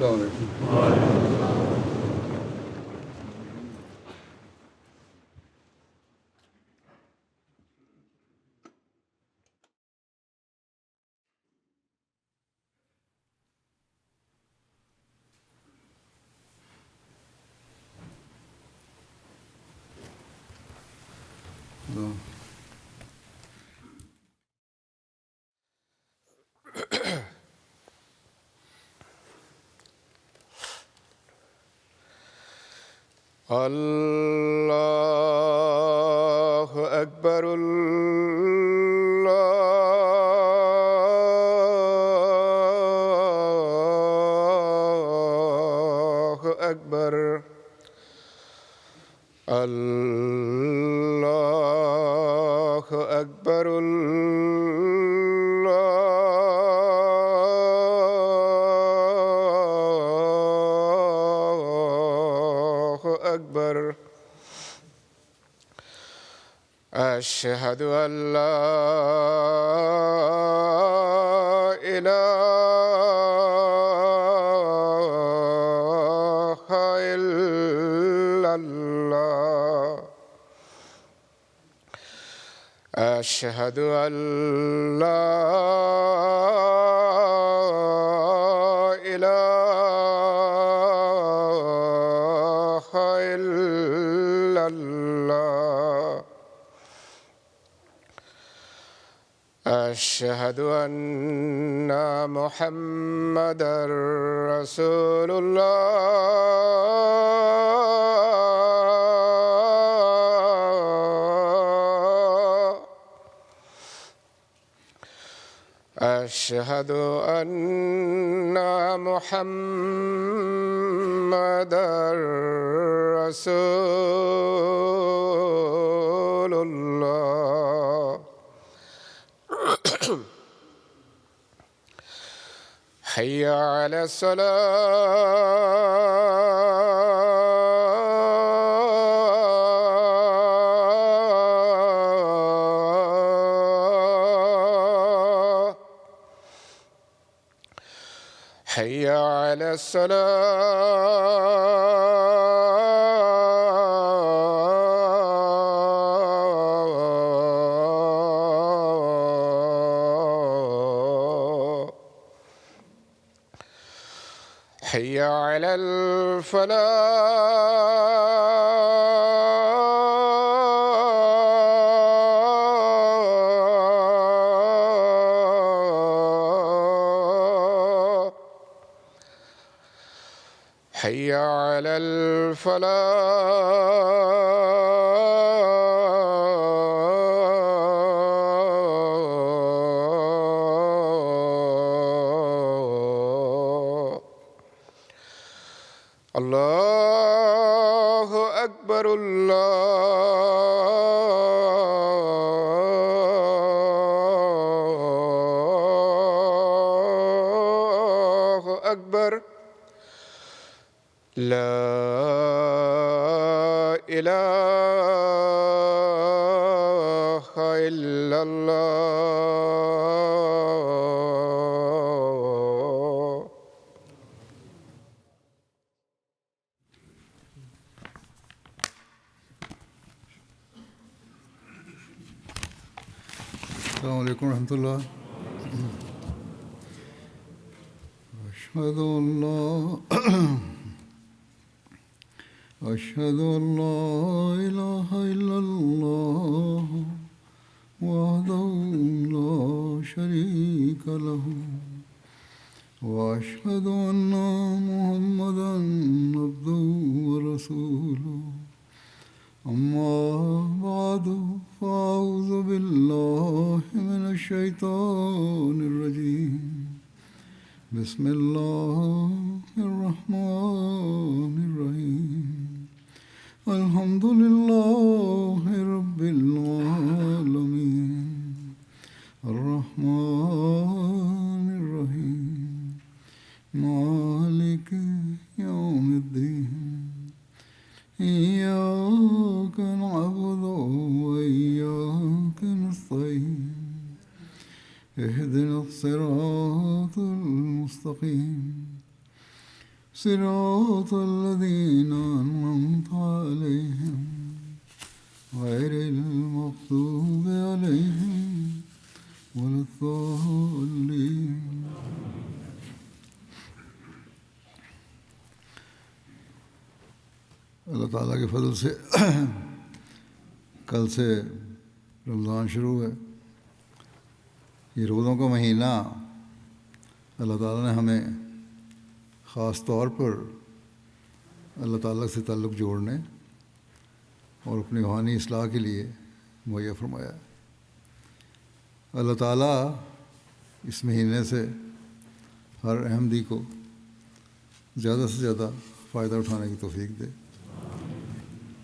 السلام علیکم. اللہ اکبر اللہ اکبر اللہ اکبر اللہ اکبر. أشهد أن لا إله إلا الله. أشهد أن لا إله إلا الله. أشهد أن محمدًا رسول الله. أشهد أن محمدًا رسول الله. حي على الصلاة. حي على الصلاة. حي على الفلاح. حي على الفلاح. الله أكبر الله أكبر. لا إله إلا الله. السلام علیکم ورحمۃ اللہ. أشهد أن لا إله إلا الله وحده لا شريك له وأشهد أن محمدًا عبده ورسوله. أما بعد فأعوذ بالله من الشيطان الرجيم. بسم الله الرحمن الرحيم. الحمد لله رب العالمين. الرحمن الرحيم. مالك يوم الدين. إياك نعبد وإياك نستعين. اهدنا الصراط المستقيم. صراط الذين أنعمت عليهم غير المغضوب عليهم ولا الضالين. اللہ تعالیٰ کے فضل سے کل سے رمضان شروع ہے. یہ روزوں کا مہینہ اللہ تعالیٰ نے ہمیں خاص طور پر اللہ تعالیٰ سے تعلق جوڑنے اور اپنی روحانی اصلاح کے لیے مہیا فرمایا. اللہ تعالیٰ اس مہینے سے ہر احمدی کو زیادہ سے زیادہ فائدہ اٹھانے کی توفیق دے.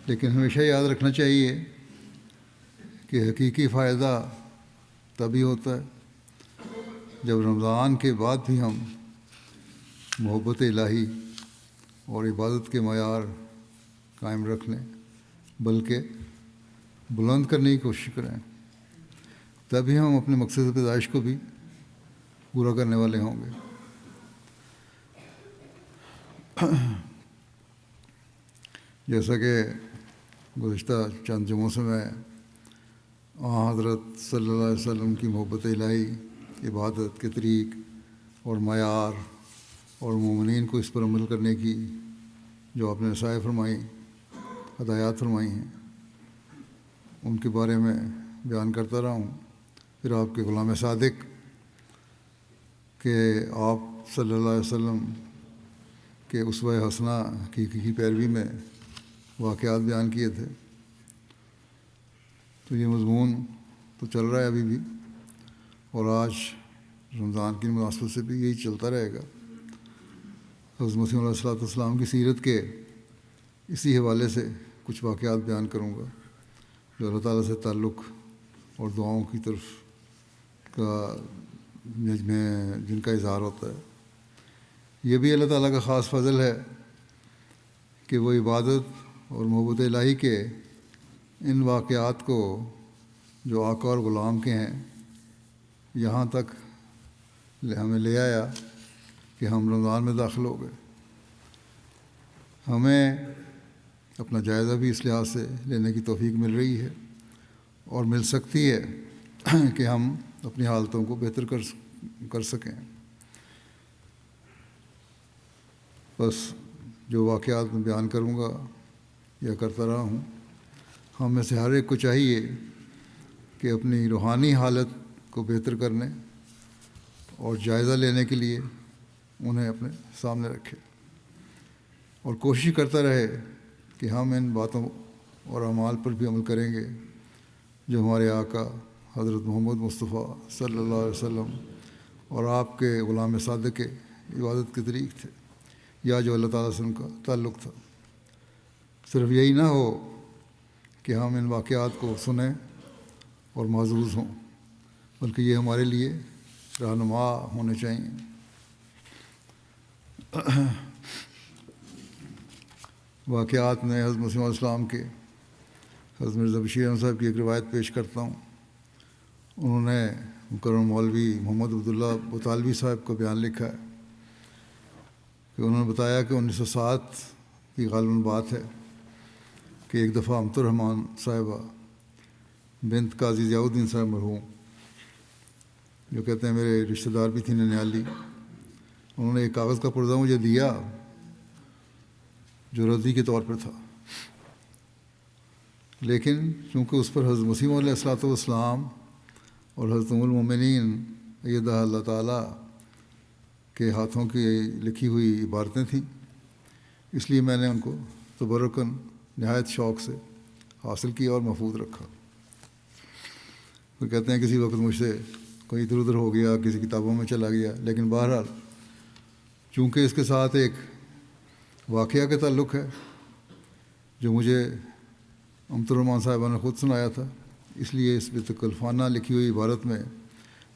لیکن ہمیشہ یاد رکھنا چاہیے کہ حقیقی فائدہ تبھی ہوتا ہے جب رمضان کے بعد بھی ہم محبت الہی اور عبادت کے معیار قائم رکھ لیں، بلکہ بلند کرنے کی کوشش کریں. تبھی ہم اپنے مقصد پیدائش کو بھی پورا کرنے والے ہوں گے. جیسا کہ گزشتہ چند جمعوں سے میں حضرت صلی اللہ علیہ وسلم کی محبت الہی، عبادت کے طریق اور معیار اور مومنین کو اس پر عمل کرنے کی جو آپ نے نصائح فرمائی، ہدایات فرمائی ہیں، ان کے بارے میں بیان کرتا رہا ہوں. پھر آپ کے غلام صادق کہ آپ صلی اللہ علیہ وسلم کے اسوہ حسنہ کی پیروی میں واقعات بیان کیے تھے. تو یہ مضمون تو چل رہا ہے ابھی بھی، اور آج رمضان کی مناسبت سے بھی یہی چلتا رہے گا. حضرت مسیح علیہ الصلوۃ والسلام کی سیرت کے اسی حوالے سے کچھ واقعات بیان کروں گا جو اللہ تعالیٰ سے تعلق اور دعاؤں کی طرف کا میں جن کا اظہار ہوتا ہے. یہ بھی اللہ تعالیٰ کا خاص فضل ہے کہ وہ عبادت اور محبت الہی کے ان واقعات کو جو آقا اور غلام کے ہیں یہاں تک ہمیں لے آیا کہ ہم رمضان میں داخل ہو گئے. ہمیں اپنا جائزہ بھی اس لحاظ سے لینے کی توفیق مل رہی ہے اور مل سکتی ہے کہ ہم اپنی حالتوں کو بہتر کر سکیں. بس جو واقعات میں بیان کروں گا یا کرتا رہا ہوں، ہم میں سے ہر ایک کو چاہیے کہ اپنی روحانی حالت کو بہتر کرنے اور جائزہ لینے کے لیے انہیں اپنے سامنے رکھے اور کوشش کرتا رہے کہ ہم ان باتوں اور اعمال پر بھی عمل کریں گے جو ہمارے آقا حضرت محمد مصطفیٰ صلی اللہ علیہ وسلم اور آپ کے غلام صادق کے عبادت کے طریق تھے، یا جو اللہ تعالیٰ سے ان کا تعلق تھا. صرف یہی نہ ہو کہ ہم ان واقعات کو سنیں اور معزوز ہوں، بلکہ یہ ہمارے لیے رہنما ہونے چاہئیں. واقعات میں حضرت مسیح علیہ السلام کے حضرت مرزا بشیر احمد صاحب کی ایک روایت پیش کرتا ہوں. انہوں نے مکرم مولوی محمد عبداللہ بطالوی صاحب کا بیان لکھا ہے کہ انہوں نے بتایا کہ 1907 کی غالباً بات ہے کہ ایک دفعہ امت الرحمن صاحبہ بنت قاضی ضیاء الدین صاحب مرحوم، جو کہتے ہیں میرے رشتہ دار بھی تھیں ننیالی، انہوں نے ایک کاغذ کا پردہ مجھے دیا جو رضی کے طور پر تھا، لیکن چونکہ اس پر حضرت مسیح علیہ الصلوۃ والسلام اور حضرت ام المومنین ایدہ اللہ تعالیٰ کے ہاتھوں کی لکھی ہوئی عبارتیں تھیں، اس لیے میں نے ان کو تبرکاً نہایت شوق سے حاصل کیا اور محفوظ رکھا. پھر کہتے ہیں کسی وقت مجھ سے کوئی ادھر ادھر ہو گیا، کسی کتابوں میں چلا گیا، لیکن بہرحال چونکہ اس کے ساتھ ایک واقعہ کا تعلق ہے جو مجھے امت الرحمن صاحبہ نے خود سنایا تھا، اس لیے اس بتکلفانہ لکھی ہوئی عبارت میں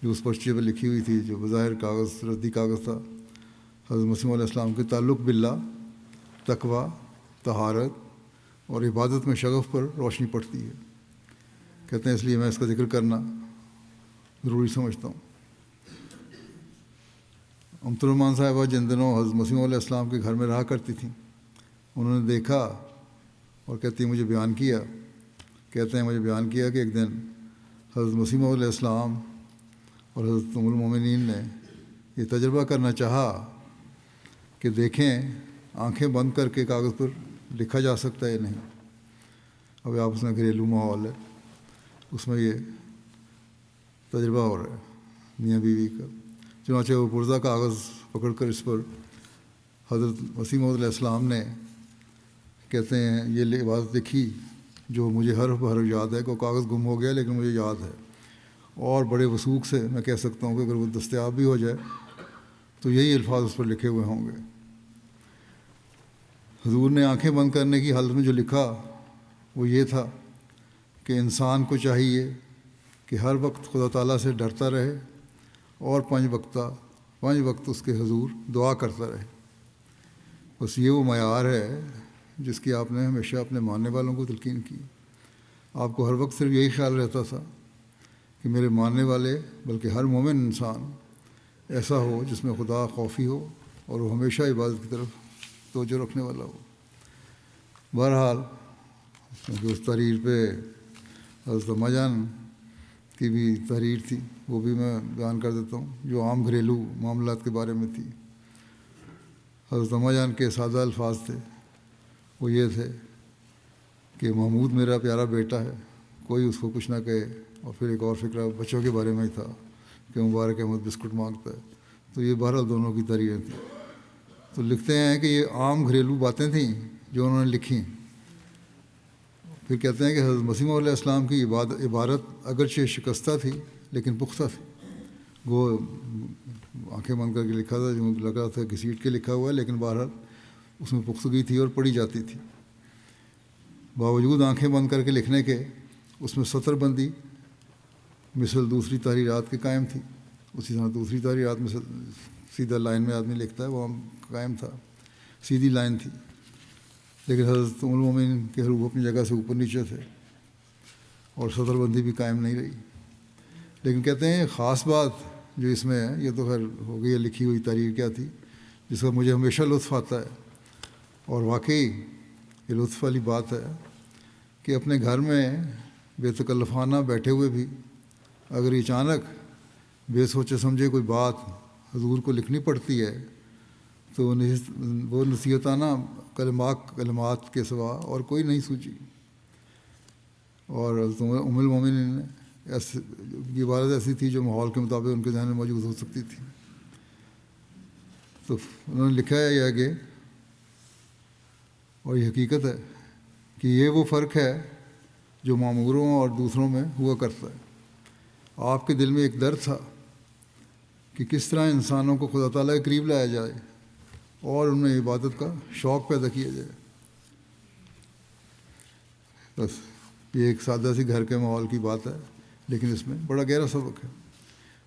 جو اس پرچے پہ لکھی ہوئی تھی، جو بظاہر کاغذ ردی کاغذ تھا، حضرت مسیح علیہ السلام کے تعلق باللہ، تقویٰ، طہارت اور عبادت میں شغف پر روشنی پڑتی ہے. کہتے ہیں اس لیے میں اس کا ذکر کرنا ضروری سمجھتا ہوں. امت الرحمان صاحبہ جن دنوں حضرت مسیح علیہ السلام کے گھر میں رہا کرتی تھیں، انہوں نے دیکھا اور کہتے ہیں مجھے بیان کیا کہ ایک دن حضرت مسیح علیہ السلام اور حضرت ام المومنین نے یہ تجربہ کرنا چاہا کہ دیکھیں آنکھیں بند کر کے کاغذ پر لکھا جا سکتا ہے یا نہیں۔ اب آپس میں گھریلو ماحول ہے، اس میں یہ تجربہ ہو رہا ہے میاں بیوی کا۔ چنانچہ وہ پرزہ کاغذ پکڑ کر اس پر حضرت مسیح موعود علیہ السلام نے کہتے ہیں یہ عبادت لکھی جو مجھے حرف بحرف یاد ہے، کہ کاغذ گم ہو گیا لیکن مجھے یاد ہے، اور بڑے وثوق سے میں کہہ سکتا ہوں کہ اگر وہ دستیاب بھی ہو جائے تو یہی الفاظ اس پر لکھے ہوئے ہوں گے۔ حضور نے آنکھیں بند کرنے کی حالت میں جو لکھا وہ یہ تھا کہ انسان کو چاہیے کہ ہر وقت خدا تعالیٰ سے ڈرتا رہے اور 5 وقت اس کے حضور دعا کرتا رہے۔ بس یہ وہ معیار ہے جس کی آپ نے ہمیشہ اپنے ماننے والوں کو تلقین کی۔ آپ کو ہر وقت صرف یہی خیال رہتا تھا کہ میرے ماننے والے بلکہ ہر مومن انسان ایسا ہو جس میں خدا خوفی ہو اور وہ ہمیشہ عبادت کی طرف توجہ رکھنے والا ہو۔ بہرحال کیونکہ اس تحریر پہ حضرت اماں جان کی بھی تحریر تھی، وہ بھی میں بیان کر دیتا ہوں، جو عام گھریلو معاملات کے بارے میں تھی۔ حضرت اماں جان کے سادہ الفاظ تھے، وہ یہ تھے کہ محمود میرا پیارا بیٹا ہے، کوئی اس کو کچھ نہ کہے۔ اور پھر ایک اور فقرہ بچوں کے بارے میں ہی تھا کہ مبارک احمد بسکٹ مانگتا ہے۔ تو یہ بہرحال دونوں کی تحریریں تھیں۔ تو لکھتے ہیں کہ یہ عام گھریلو باتیں تھیں جو انہوں نے لکھیں۔ پھر کہتے ہیں کہ حضرت مسیح علیہ السلام کی عبارت اگرچہ شکستہ تھی لیکن پختہ تھی۔ وہ آنکھیں بند کر کے لکھا تھا، جو لگ رہا تھا کہ سیٹ کے لکھا ہوا ہے، لیکن بہرحال اس میں پختگی تھی اور پڑھی جاتی تھی۔ باوجود آنکھیں بند کر کے لکھنے کے اس میں سطر بندی مثل دوسری تحریرات کے قائم تھی۔ اسی طرح دوسری تحریرات میں سیدھا لائن میں آدمی لکھتا ہے، وہ قائم تھا، سیدھی لائن تھی۔ لیکن حضرت ام المومنین کے حروف اپنی جگہ سے اوپر نیچے تھے اور سطر بندی بھی قائم نہیں رہی۔ لیکن کہتے ہیں خاص بات جو اس میں ہے، یہ تو خیر ہو گئی ہے لکھی ہوئی تحریر کیا تھی، جس کا مجھے ہمیشہ لطف آتا ہے، اور واقعی یہ لطف والی بات ہے کہ اپنے گھر میں بے تکلفانہ بیٹھے ہوئے بھی اگر اچانک بے سوچے سمجھے کوئی بات حضور کو لکھنی پڑتی ہے تو وہ نصیحتانہ کلمات کے سوا اور کوئی نہیں سوچی۔ اور ام المومنین یہ عبارت ایسی تھی جو ماحول کے مطابق ان کے ذہن میں موجود ہو سکتی تھی۔ تو انہوں نے لکھا ہے یہ آگے، اور یہ حقیقت ہے کہ یہ وہ فرق ہے جو معموروں اور دوسروں میں ہوا کرتا ہے۔ آپ کے دل میں ایک درد تھا کہ کس طرح انسانوں کو خدا تعالیٰ کے قریب لایا جائے اور ان میں عبادت کا شوق پیدا کیا جائے۔ بس یہ ایک سادہ سی گھر کے ماحول کی بات ہے، لیکن اس میں بڑا گہرا سبق ہے۔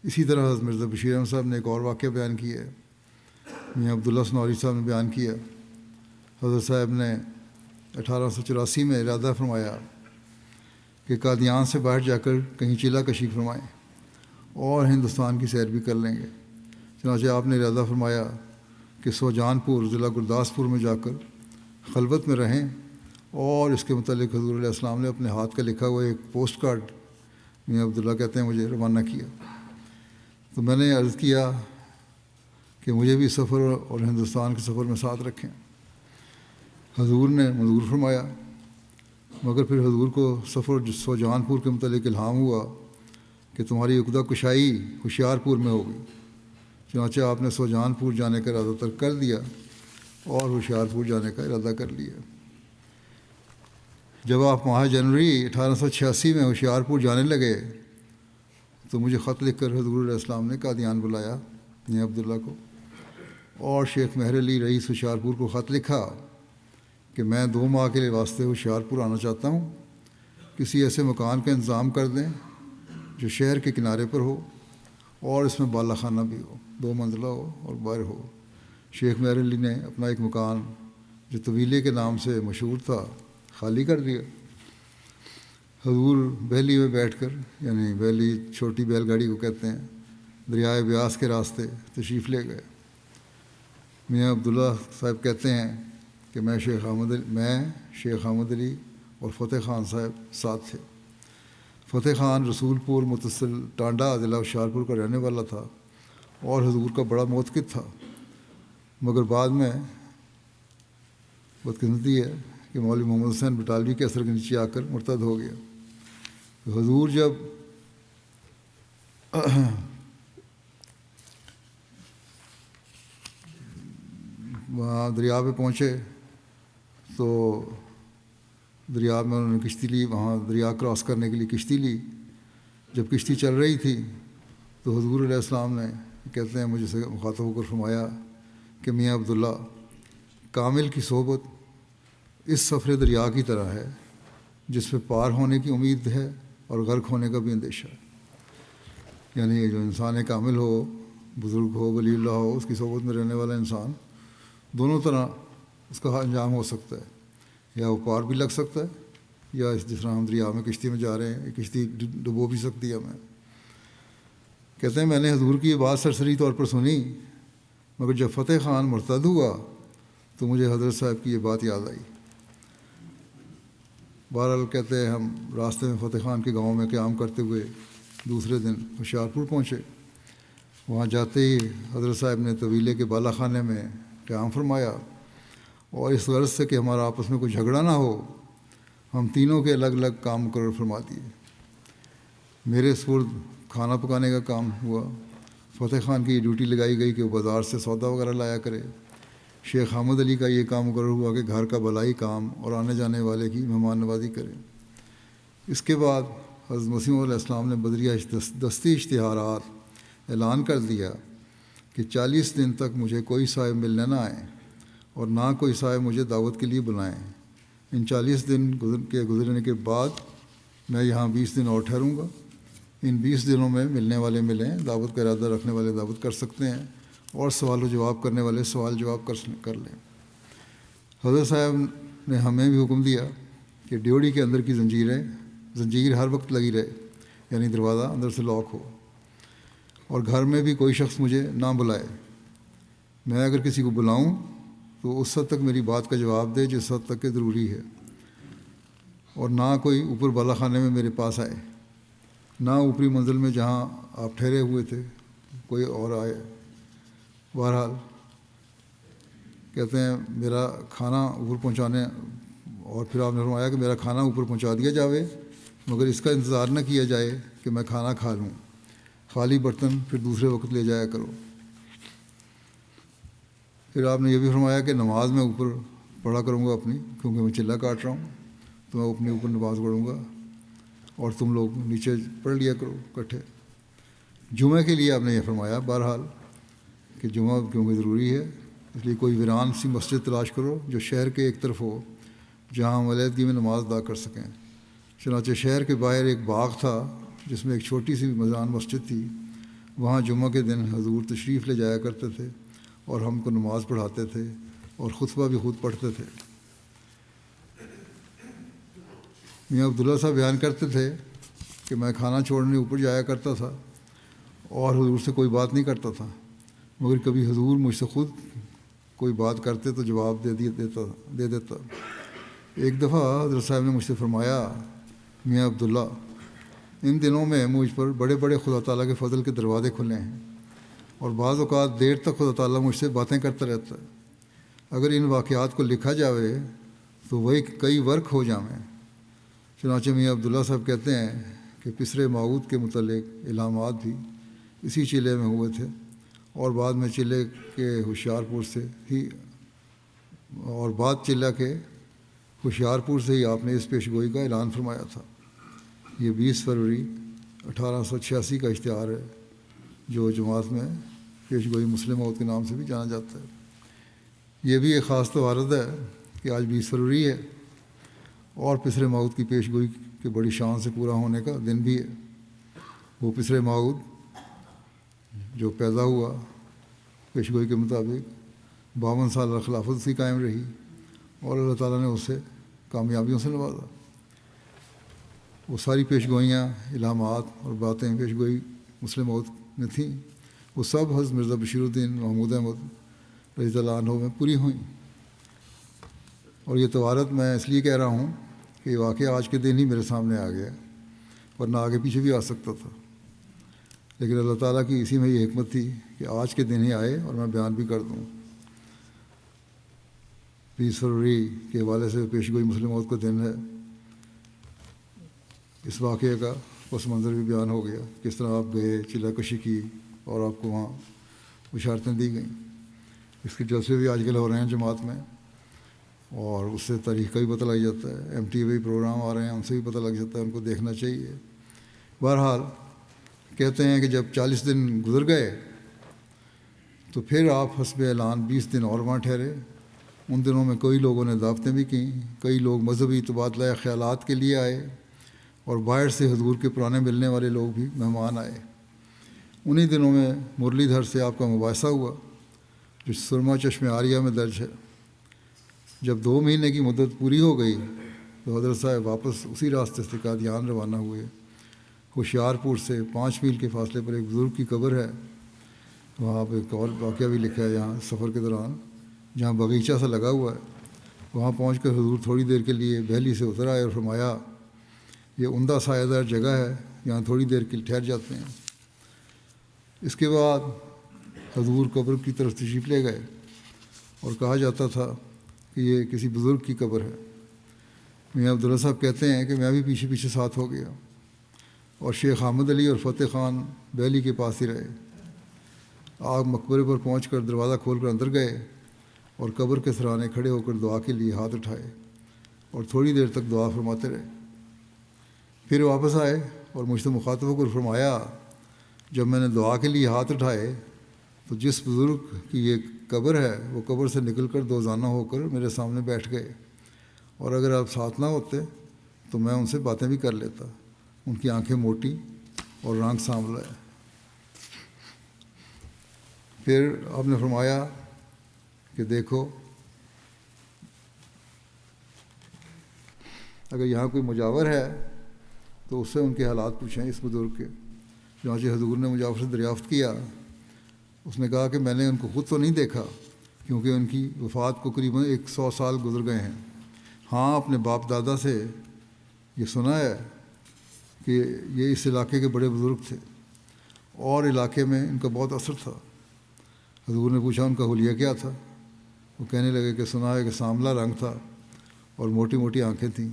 اسی طرح حضرت مرزا بشیر احمد صاحب نے ایک اور واقعہ بیان کیا ہے، میاں عبداللہ سنوری صاحب نے بیان کیا۔ حضرت صاحب نے 1884 میں ارادہ فرمایا کہ قادیان سے باہر جا کر کہیں چلا کشی فرمائیں اور ہندوستان کی سیر بھی کر لیں گے۔ چنانچہ آپ نے ارادہ فرمایا کہ سوجان پور ضلع گرداسپور میں جا کر خلوت میں رہیں، اور اس کے متعلق حضور علیہ السلام نے اپنے ہاتھ کا لکھا ہوا ایک پوسٹ کارڈ میاں عبداللہ کہتے ہیں مجھے روانہ کیا۔ تو میں نے عرض کیا کہ مجھے بھی سفر اور ہندوستان کے سفر میں ساتھ رکھیں۔ حضور نے منظور فرمایا، مگر پھر حضور کو سفر سوجان پور کے متعلق الہام ہوا کہ تمہاری عقدہ کشائی ہوشیار پور میں ہوگی۔ چنانچہ آپ نے سوجان پور جانے کا ارادہ ترک کر دیا اور ہوشیار پور جانے کا ارادہ کر لیا۔ جب آپ ماہ جنوری 1886 میں ہوشیار پور جانے لگے تو مجھے خط لکھ کر حضور علیہ السلام نے قادیان بلایا میاں عبداللہ کو، اور شیخ مہر علی رئیس ہوشیار پور کو خط لکھا کہ میں 2 ماہ کے واسطے ہوشیار پور آنا چاہتا ہوں، کسی ایسے مکان کا انتظام کر دیں جو شہر کے کنارے پر ہو اور اس میں بالا خانہ بھی ہو، 2 منزلہ ہو اور باہر ہو۔ شیخ مہر علی نے اپنا ایک مکان جو طویلے کے نام سے مشہور تھا خالی کر دیا۔ حضور بحلی میں بیٹھ کر، یعنی بحلی چھوٹی بیل گاڑی کو کہتے ہیں، دریائے بیاس کے راستے تشریف لے گئے میاں عبداللہ صاحب کہتے ہیں کہ میں شیخ احمد علی اور فتح خان صاحب ساتھ تھے۔ فتح خان رسول پور متصل ٹانڈا ضلع ہوشیارپور کا رہنے والا تھا اور حضور کا بڑا معتقد تھا، مگر بعد میں بدقسمتی ہے کہ مولوی محمد حسین بٹالوی کے اثر کے نیچے آ کر مرتد ہو گیا۔ حضور جب وہاں دریا پہ پہنچے تو دریا میں انہوں نے کشتی لی، وہاں دریا کراس کرنے کے لیے کشتی لی۔ جب کشتی چل رہی تھی تو حضور علیہ السلام نے کہتے ہیں مجھے سے مخاطب ہو کر فرمایا کہ میاں عبداللہ، کامل کی صحبت اس سفر دریا کی طرح ہے جس پہ پار ہونے کی امید ہے اور غرق ہونے کا بھی اندیشہ ہے۔ یعنی جو انسان کامل ہو، بزرگ ہو، ولی اللہ ہو، اس کی صحبت میں رہنے والا انسان دونوں طرح اس کا انجام ہو سکتا ہے، یا وہ پار بھی لگ سکتا ہے، یا جس طرح ہم دریا میں کشتی میں جا رہے ہیں، یہ کشتی ڈبو بھی سکتی ہے ہمیں۔ کہتے ہیں میں نے حضور کی یہ بات سرسری طور پر سنی، مگر جب فتح خان مرتد ہوا تو مجھے حضرت صاحب کی یہ بات یاد آئی۔ بہرحال کہتے ہیں ہم راستے میں فتح خان کے گاؤں میں قیام کرتے ہوئے دوسرے دن ہوشیارپور پہنچے۔ وہاں جاتے ہی حضرت صاحب نے طویلے کے بالا خانے میں قیام فرمایا، اور اس غرض سے کہ ہمارا آپس میں کوئی جھگڑا نہ ہو، ہم تینوں کے الگ الگ کام مقرر فرما دیے۔ میرے سپرد کھانا پکانے کا کام ہوا، فتح خان کی یہ ڈیوٹی لگائی گئی کہ وہ بازار سے سودا وغیرہ لایا کرے۔ شیخ احمد علی کا یہ کام مقرر ہوا کہ گھر کا بلائی کام اور آنے جانے والے کی مہمان نوازی کرے۔ اس کے بعد حضرت مسیح علیہ السلام نے بدریہ دستی اشتہارات اعلان کر دیا کہ 40 دن تک مجھے کوئی صاحب ملنے نہ آئیں اور نہ کوئی صاحب مجھے دعوت کے لیے بلائیں۔ ان 40 دن کے گزرنے کے بعد میں یہاں 20 دن اور ٹھہروں گا۔ ان 20 دنوں میں ملنے والے ملیں، دعوت کا ارادہ رکھنے والے دعوت کر سکتے ہیں، اور سوال و جواب کرنے والے سوال جواب کر لیں۔ حضرت صاحب نے ہمیں بھی حکم دیا کہ ڈیوڑی کے اندر کی زنجیر ہر وقت لگی رہے، یعنی دروازہ اندر سے لاک ہو، اور گھر میں بھی کوئی شخص مجھے نہ بلائے۔ میں اگر کسی کو بلاؤں تو اس حد تک میری بات کا جواب دے جس حد تک کہ ضروری ہے، اور نہ کوئی اوپر بالا خانے میں میرے پاس آئے، نہ اوپری منزل میں جہاں آپ ٹھہرے ہوئے تھے کوئی اور آئے۔ بہرحال کہتے ہیں میرا کھانا اوپر پہنچانے، اور پھر آپ نے فرمایا کہ میرا کھانا اوپر پہنچا دیا جاوے، مگر اس کا انتظار نہ کیا جائے کہ میں کھانا کھا لوں، خالی برتن پھر دوسرے وقت لے جایا کرو۔ پھر آپ نے یہ بھی فرمایا کہ نماز میں اوپر پڑھا کروں گا اپنی، کیونکہ میں چلہ کاٹ رہا ہوں تو میں اپنے اوپر نماز پڑھوں گا، اور تم لوگ نیچے پڑھ لیا کرو اکٹھے۔ جمعہ کے لیے آپ نے یہ فرمایا بہرحال کہ جمعہ کیونکہ ضروری ہے، اس لیے کوئی ویران سی مسجد تلاش کرو جو شہر کے ایک طرف ہو جہاں ہم علیحدگی میں نماز ادا کر سکیں۔ چنانچہ شہر کے باہر ایک باغ تھا جس میں ایک چھوٹی سی مزان مسجد تھی، وہاں جمعہ کے دن حضور تشریف لے جایا کرتے تھے اور ہم کو نماز پڑھاتے تھے اور خطبہ بھی خود پڑھتے تھے۔ میاں عبداللہ صاحب بیان کرتے تھے کہ میں کھانا چھوڑنے اوپر جایا کرتا تھا اور حضور سے کوئی بات نہیں کرتا تھا، مگر کبھی حضور مجھ سے خود کوئی بات کرتے تو جواب دے دیتا۔ ایک دفعہ حضرت صاحب نے مجھ سے فرمایا، میاں عبداللہ، ان دنوں میں مجھ پر بڑے بڑے خدا تعالیٰ کے فضل کے دروازے کھلے ہیں، اور بعض اوقات دیر تک خدا تعالیٰ مجھ سے باتیں کرتا رہتا ہے۔ اگر ان واقعات کو لکھا جاوے تو وہی کئی ورق ہو جائیں۔ چنانچہ میاں عبداللہ صاحب کہتے ہیں کہ پسرے ماؤد کے متعلق علامات بھی اسی چلے میں ہوئے تھے، اور بعد میں چلے کے ہوشیارپور سے ہی آپ نے اس پیشگوئی کا اعلان فرمایا تھا۔ یہ 20 فروری 1886 کا اشتہار ہے جو جماعت میں پیشگوئی مسلم موت کے نام سے بھی جانا جاتا ہے۔ یہ بھی ایک خاص توارد ہے کہ آج 20 فروری ہے اور پسرے ماؤد کی پیشگوئی کے بڑی شان سے پورا ہونے کا دن بھی ہے۔ وہ پسرے ماؤد جو پیدا ہوا پیشگوئی کے مطابق 52 سال خلافت اس کی قائم رہی، اور اللہ تعالیٰ نے اسے کامیابیوں سے نوازا۔ وہ ساری پیشگوئیاں، علامات اور باتیں پیشگوئی مسلم موت میں تھیں، وہ سب حضرت مرزا بشیر الدین محمود احمد رضی اللہ عنہ میں پوری ہوئیں۔ اور یہ توارت میں اس لیے کہہ رہا ہوں کہ یہ واقعہ آج کے دن ہی میرے سامنے آ گیا، ورنہ آگے پیچھے بھی آ سکتا تھا، لیکن اللہ تعالیٰ کی اسی میں یہ حکمت تھی کہ آج کے دن ہی آئے اور میں بیان بھی کر دوں۔ 20 فروری کے حوالے سے پیش گوئی مسلم موت کا دن ہے۔ اس واقعے کا پس منظر بھی بیان ہو گیا، کس طرح آپ گئے، چلہ کشی کی اور آپ کو وہاں بشارتیں دی گئیں۔ اس کے جلسے بھی آج کل ہو رہے ہیں جماعت میں، اور اس سے تاریخ کا بھی پتہ لگ جاتا ہے۔ MTV پروگرام آ رہے ہیں، ان سے بھی پتہ لگ جاتا ہے، ان کو دیکھنا چاہیے۔ بہرحال کہتے ہیں کہ جب 40 دن گزر گئے تو پھر آپ حسب اعلان 20 دن اور وہاں ٹھہرے۔ ان دنوں میں کئی لوگوں نے دعوتیں بھی کیں، کئی لوگ مذہبی تبادلہ خیالات کے لیے آئے، اور باہر سے حضور کے پرانے ملنے والے لوگ بھی مہمان آئے۔ انہی دنوں میں مرلی دھر سے آپ کا مباحثہ ہوا جو سرما چشم عاریہ میں درج ہے۔ جب 2 مہینے کی مدت پوری ہو گئی تو حضرت صاحب واپس اسی راستے سے قادیان روانہ ہوئے۔ ہوشیار پور سے 5 میل کے فاصلے پر ایک بزرگ کی قبر ہے، وہاں پہ ایک اور واقعہ بھی لکھا ہے یہاں سفر کے دوران، جہاں باغیچہ سا لگا ہوا ہے۔ وہاں پہنچ کر حضور تھوڑی دیر کے لیے بہلی سے اتر آئے اور فرمایا یہ عمدہ سایہ دار جگہ ہے، یہاں تھوڑی دیر کے لیے ٹھہر جاتے ہیں۔ اس کے بعد حضور قبر کی طرف تشریف لے گئے، اور کہا جاتا تھا کہ یہ کسی بزرگ کی قبر ہے۔ میاں عبداللہ صاحب کہتے ہیں کہ میں بھی پیچھے پیچھے ساتھ ہو گیا، اور شیخ احمد علی اور فتح خان بہلی کے پاس ہی رہے۔ آپ مقبرے پر پہنچ کر دروازہ کھول کر اندر گئے اور قبر کے سرانے کھڑے ہو کر دعا کے لیے ہاتھ اٹھائے اور تھوڑی دیر تک دعا فرماتے رہے۔ پھر واپس آئے اور مجھ سے مخاطب ہو کر فرمایا جب میں نے دعا کے لیے ہاتھ اٹھائے تو جس بزرگ کی یہ قبر ہے وہ قبر سے نکل کر دوزانہ ہو کر میرے سامنے بیٹھ گئے، اور اگر آپ ساتھ نہ ہوتے تو میں ان سے باتیں بھی کر لیتا۔ ان کی آنکھیں موٹی اور رنگ سانولا ہے۔ پھر آپ نے فرمایا کہ دیکھو اگر یہاں کوئی مجاور ہے تو اس سے ان کے حالات پوچھیں اس بزرگ کے۔ چنانچہ حضور نے مجاور سے دریافت کیا، اس نے کہا کہ میں نے ان کو خود تو نہیں دیکھا کیونکہ ان کی وفات کو قریباً 100 سال گزر گئے ہیں۔ ہاں اپنے باپ دادا سے یہ سنا ہے کہ یہ اس علاقے کے بڑے بزرگ تھے اور علاقے میں ان کا بہت اثر تھا۔ حضور نے پوچھا ان کا حلیہ کیا تھا؟ وہ کہنے لگے کہ سنا ہے کہ سانولا رنگ تھا اور موٹی موٹی آنکھیں تھیں۔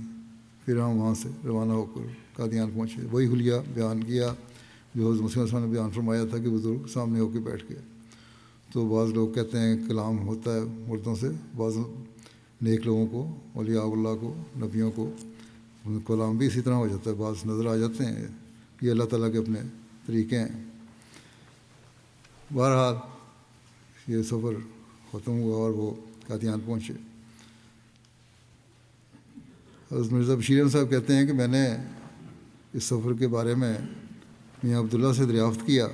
پھر ہم وہاں سے روانہ ہو کر قادیان پہنچے۔ وہی حلیہ بیان کیا جو حضرت مسیح نے بیان فرمایا تھا کہ بزرگ سامنے ہو کے بیٹھ گئے۔ تو بعض لوگ کہتے ہیں کلام ہوتا ہے مردوں سے، بعض نیک لوگوں کو، اولیاء اللہ کو، نبیوں کو کلام بھی اسی طرح ہو جاتا ہے، بعض نظر آ جاتے ہیں۔ یہ اللہ تعالیٰ کے اپنے طریقے ہیں۔ بہرحال یہ سفر ختم ہوا اور وہ قادیان پہنچے۔ حضرت مرزا بشیر احمد صاحب کہتے ہیں کہ میں نے اس سفر کے بارے میں میاں عبداللہ سے دریافت کیا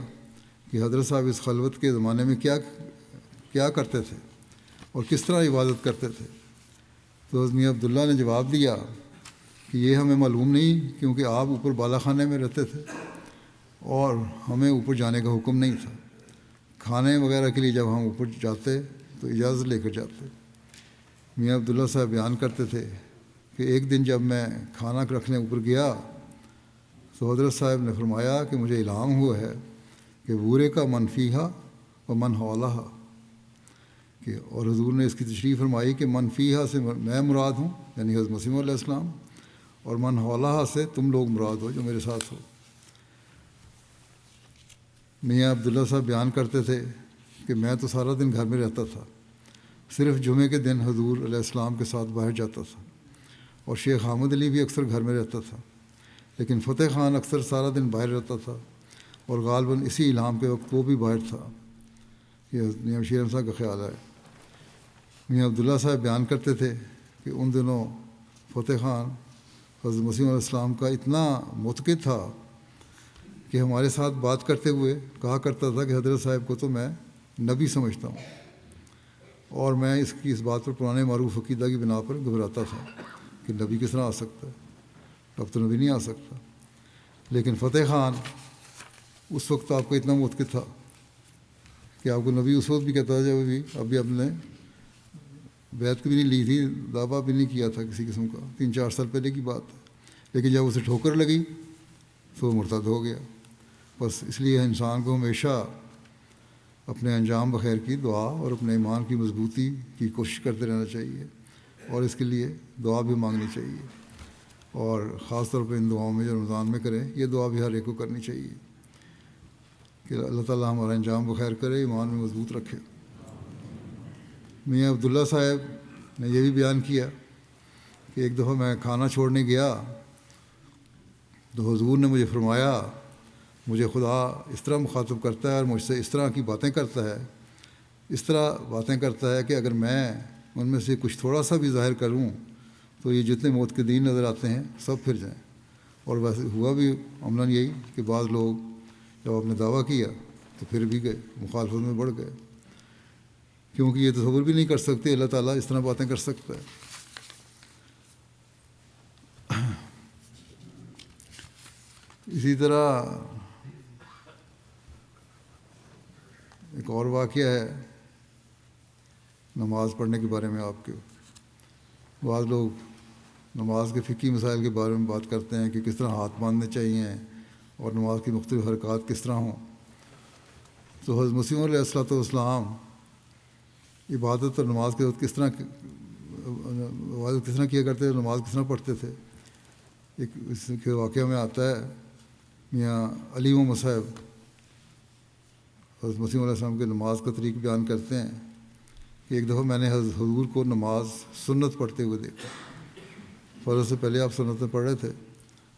کہ حضرت صاحب اس خلوت کے زمانے میں کیا کرتے تھے اور کس طرح عبادت کرتے تھے۔ تو حضرت میاں عبداللہ نے جواب دیا کہ یہ ہمیں معلوم نہیں کیونکہ آپ اوپر بالا خانے میں رہتے تھے اور ہمیں اوپر جانے کا حکم نہیں تھا۔ کھانے وغیرہ کے لیے جب ہم اوپر جاتے تو اجازت لے کر جاتے۔ میاں عبداللہ صاحب بیان کرتے تھے کہ ایک دن جب میں کھانا رکھنے اوپر گیا تو حضرت صاحب نے فرمایا کہ مجھے الہام ہوا ہے کہ بورے کا من فیہا و من حولہا، کہ اور حضور نے اس کی تشریح فرمائی کہ من فیہا سے میں مراد ہوں یعنی حضرت مسیح علیہ السلام، اور من حولہا سے تم لوگ مراد ہو جو میرے ساتھ ہو۔ میاں عبداللہ صاحب بیان کرتے تھے کہ میں تو سارا دن گھر میں رہتا تھا، صرف جمعے کے دن حضور علیہ السلام کے ساتھ باہر جاتا تھا، اور شیخ احمد علی بھی اکثر گھر میں رہتا تھا، لیکن فتح خان اکثر سارا دن باہر رہتا تھا اور غالباً اسی الہام کے وقت وہ بھی باہر تھا۔ یہ میاں بشیر احمد صاحب کا خیال ہے۔ میاں عبداللہ صاحب بیان کرتے تھے کہ ان دنوں فتح خان حضرت مسیح علیہ السلام کا اتنا متقد تھا کہ ہمارے ساتھ بات کرتے ہوئے کہا کرتا تھا کہ حضرت صاحب کو تو میں نبی سمجھتا ہوں، اور میں اس بات پر پرانے معروف عقیدہ کی بنا پر گھبراتا تھا کہ نبی کس طرح آ سکتا ہے، اب تو نبی نہیں آ سکتا۔ لیکن فتح خان اس وقت آپ کو اتنا متقد تھا کہ آپ کو نبی اس وقت بھی کہتا تھا جب ابھی آپ نے بیعت بھی نہیں لی تھی، دعویٰ بھی نہیں کیا تھا کسی قسم کا، 3-4 سال پہلے کی بات ہے، لیکن جب اسے ٹھوکر لگی تو وہ مرتد ہو گیا۔ بس اس لیے انسان کو ہمیشہ اپنے انجام بخیر کی دعا اور اپنے ایمان کی مضبوطی کی کوشش کرتے رہنا چاہیے، اور اس کے لیے دعا بھی مانگنی چاہیے، اور خاص طور پہ ان دعاؤں میں جو رمضان میں کریں، یہ دعا بھی ہر ایک کو کرنی چاہیے کہ اللہ تعالیٰ ہمارا انجام بخیر کرے، ایمان میں مضبوط رکھے۔ میاں عبداللہ صاحب نے یہ بھی بیان کیا کہ ایک دفعہ میں کھانا چھوڑنے گیا تو حضور نے مجھے فرمایا، مجھے خدا اس طرح مخاطب کرتا ہے اور مجھ سے اس طرح کی باتیں کرتا ہے، اس طرح باتیں کرتا ہے کہ اگر میں ان میں سے کچھ تھوڑا سا بھی ظاہر کروں تو یہ جتنے موت کے دین نظر آتے ہیں سب پھر جائیں۔ اور ویسے ہوا بھی عملاً یہی کہ بعض لوگ جب آپ نے دعویٰ کیا تو پھر بھی گئے، مخالفت میں بڑھ گئے، کیونکہ یہ تصور بھی نہیں کر سکتے اللہ تعالیٰ اس طرح باتیں کر سکتا ہے۔ اسی طرح ایک اور واقعہ ہے نماز پڑھنے کے بارے میں۔ آپ کے بعض لوگ نماز کے فقہی مسائل کے بارے میں بات کرتے ہیں کہ کس طرح ہاتھ باندھنے چاہیے اور نماز کی مختلف حرکات کس طرح ہوں۔ تو حضرت مسیح علیہ الصلوۃ والسلام عبادت اور نماز کے وقت کس طرح کیا کرتے تھے، نماز کس طرح پڑھتے تھے۔ ایک اس کے واقعہ میں آتا ہے میاں علی محمد صاحب حضرت مسیح علیہ السلام کے نماز کا طریق بیان کرتے ہیں کہ ایک دفعہ میں نے حضور کو نماز سنت پڑھتے ہوئے دیکھا۔ فرض سے پہلے آپ سنت میں پڑھ رہے تھے،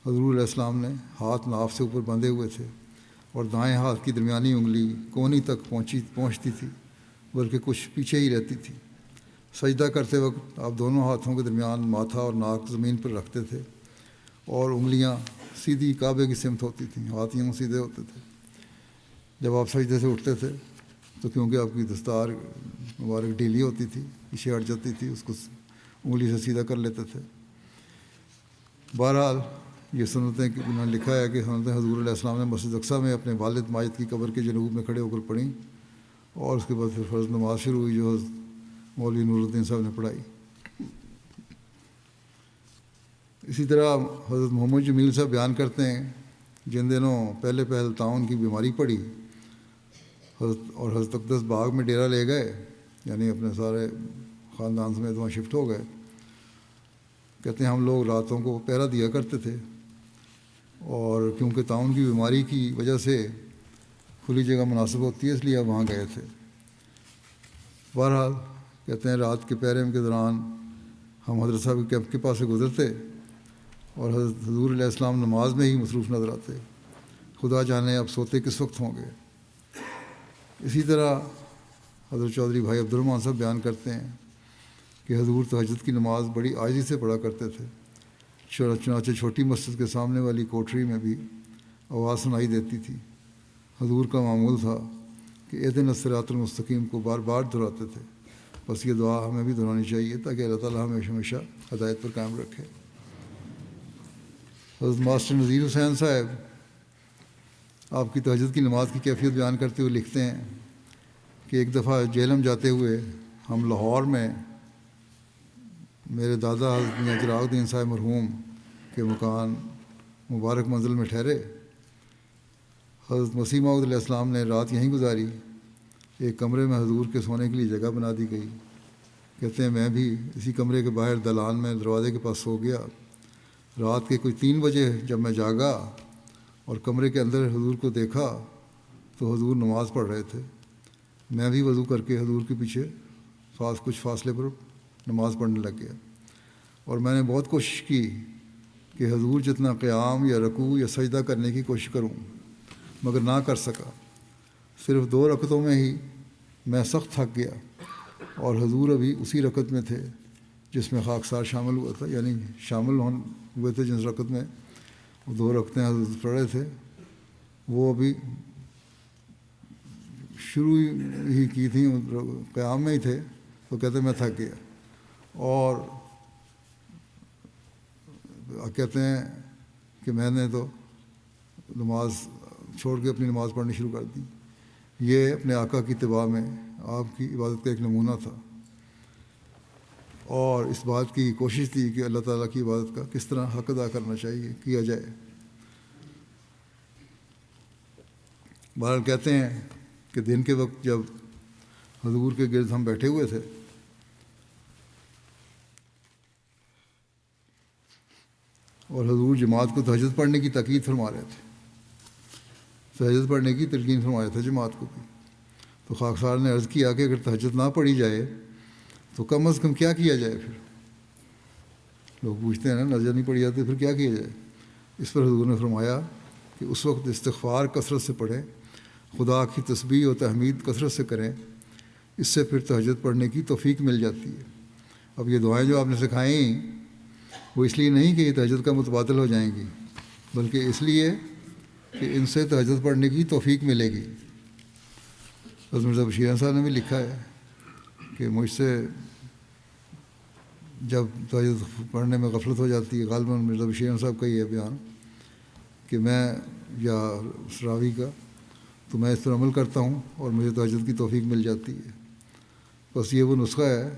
حضور علیہ السلام نے ہاتھ ناف سے اوپر بندھے ہوئے تھے اور دائیں ہاتھ کی درمیانی انگلی کونی تک پہنچتی تھی، بلکہ کچھ پیچھے ہی رہتی تھی۔ سجدہ کرتے وقت آپ دونوں ہاتھوں کے درمیان ماتھا اور ناک زمین پر رکھتے تھے اور انگلیاں سیدھی کعبے کی سمت ہوتی تھیں، ہاتھ یوں سیدھے ہوتے تھے۔ جب آپ سجدے سے اٹھتے تھے تو کیونکہ آپ کی دستار مبارک ڈھیلی ہوتی تھی، پیچھے ہٹ جاتی تھی، اس کو انگلی سے سیدھا کر لیتے تھے۔ بہرحال یہ سنتیں انہوں نے لکھا ہے کہ سنتیں حضور علیہ السلام نے مسجد اقصیٰ میں اپنے والد ماجد کی قبر کے جنوب میں کھڑے ہو کر پڑھیں، اور اس کے بعد پھر فرض نماز شروع ہوئی جو مولوی نور الدین صاحب نے پڑھائی۔ اسی طرح حضرت محمد جمیل صاحب بیان کرتے ہیں جن دنوں پہلے طاعون کی بیماری پڑی اور حضرت اقدس باغ میں ڈیرا لے گئے، یعنی اپنے سارے خاندان سمیت وہاں شفٹ ہو گئے۔ کہتے ہیں ہم لوگ راتوں کو پہرا دیا کرتے تھے، اور کیونکہ طاعون کی بیماری کی وجہ سے کھلی جگہ مناسب ہوتی ہے اس لیے وہاں گئے تھے۔ بہرحال کہتے ہیں رات کے پہرے کے دوران ہم حضرت صاحب کے کیمپ کے پاس سے گزرتے اور حضرت حضور علیہ السلام نماز میں ہی مصروف نظر آتے، خدا جانے اب سوتے کس وقت ہوں گے۔ اسی طرح حضرت چودھری بھائی عبدالرحمٰن صاحب بیان کرتے ہیں کہ حضور تہجد کی نماز بڑی عاجزی سے پڑھا کرتے تھے، چنانچہ چھوٹی مسجد کے سامنے والی کوٹری میں بھی آواز سنائی دیتی تھی۔ حضور کا معمول تھا کہ اہدنا الصراط المستقیم کو بار بار دہراتے تھے۔ بس یہ دعا ہمیں بھی دہرانی چاہیے تاکہ اللہ تعالیٰ ہمیں ہمیشہ ہدایت پر قائم رکھے۔ حضرت ماسٹر نذیر حسین صاحب آپ کی تہجد کی نماز کی کیفیت بیان کرتے ہوئے لکھتے ہیں کہ ایک دفعہ جہلم جاتے ہوئے ہم لاہور میں میرے دادا حضرت میاں چراغ الدین صاحب مرحوم کے مکان مبارک منزل میں ٹھہرے۔ حضرت مسیح موعود علیہ السلام نے رات یہیں گزاری۔ ایک کمرے میں حضور کے سونے کے لیے جگہ بنا دی گئی۔ کہتے ہیں میں بھی اسی کمرے کے باہر دالان میں دروازے کے پاس سو گیا۔ رات کے کوئی 3 بجے جب میں جاگا اور کمرے کے اندر حضور کو دیکھا تو حضور نماز پڑھ رہے تھے۔ میں بھی وضو کر کے حضور کے پیچھے کچھ فاصلے پر نماز پڑھنے لگ گیا، اور میں نے بہت کوشش کی کہ حضور جتنا قیام یا رکوع یا سجدہ کرنے کی کوشش کروں، مگر نہ کر سکا۔ صرف 2 رکعتوں میں ہی میں سخت تھک گیا، اور حضور ابھی اسی رکعت میں تھے جس میں خاکسار شامل ہوا تھا، یعنی شامل ہوئے تھے جس رکعت میں وہ 2 رکعتیں حضرت پڑھ رہے تھے، وہ ابھی شروع ہی کی تھیں، قیام میں ہی تھے۔ تو کہتے میں تھک گیا، اور کہتے ہیں کہ میں نے تو نماز چھوڑ کے اپنی نماز پڑھنی شروع کر دی۔ یہ اپنے آقا کی اتباع میں آپ کی عبادت کا ایک نمونہ تھا، اور اس بات کی کوشش تھی کہ اللہ تعالیٰ کی عبادت کا کس طرح حق ادا کرنا چاہیے، کیا جائے۔ بہرحال کہتے ہیں کہ دن کے وقت جب حضور کے گرد ہم بیٹھے ہوئے تھے اور حضور جماعت کو تہجد پڑھنے کی تاکید فرما رہے تھے، تہجد پڑھنے کی تلقین فرما رہے تھے جماعت کو بھی، تو خاکسار نے عرض کیا کہ اگر تہجد نہ پڑھی جائے تو کم از کم کیا کیا جائے؟ پھر لوگ پوچھتے ہیں نا، نظر نہیں پڑی جاتی پھر کیا کیا جائے؟ اس پر حضور نے فرمایا کہ اس وقت استغفار کثرت سے پڑھیں، خدا کی تسبیح و تحمید کثرت سے کریں، اس سے پھر تہجد پڑھنے کی توفیق مل جاتی ہے۔ اب یہ دعائیں جو آپ نے سکھائیں وہ اس لیے نہیں کہ یہ تہجد کا متبادل ہو جائیں گی، بلکہ اس لیے کہ ان سے تہجد پڑھنے کی توفیق ملے گی۔ حضرت مرزا بشیر احمد صاحب نے بھی لکھا ہے کہ مجھ سے جب تہجد پڑھنے میں غفلت ہو جاتی ہے، غالباً مرزا بشیر احمد صاحب کا یہ بیان کہ میں یا راوی کا، تو میں اس پر عمل کرتا ہوں اور مجھے تہجد کی توفیق مل جاتی ہے۔ بس یہ وہ نسخہ ہے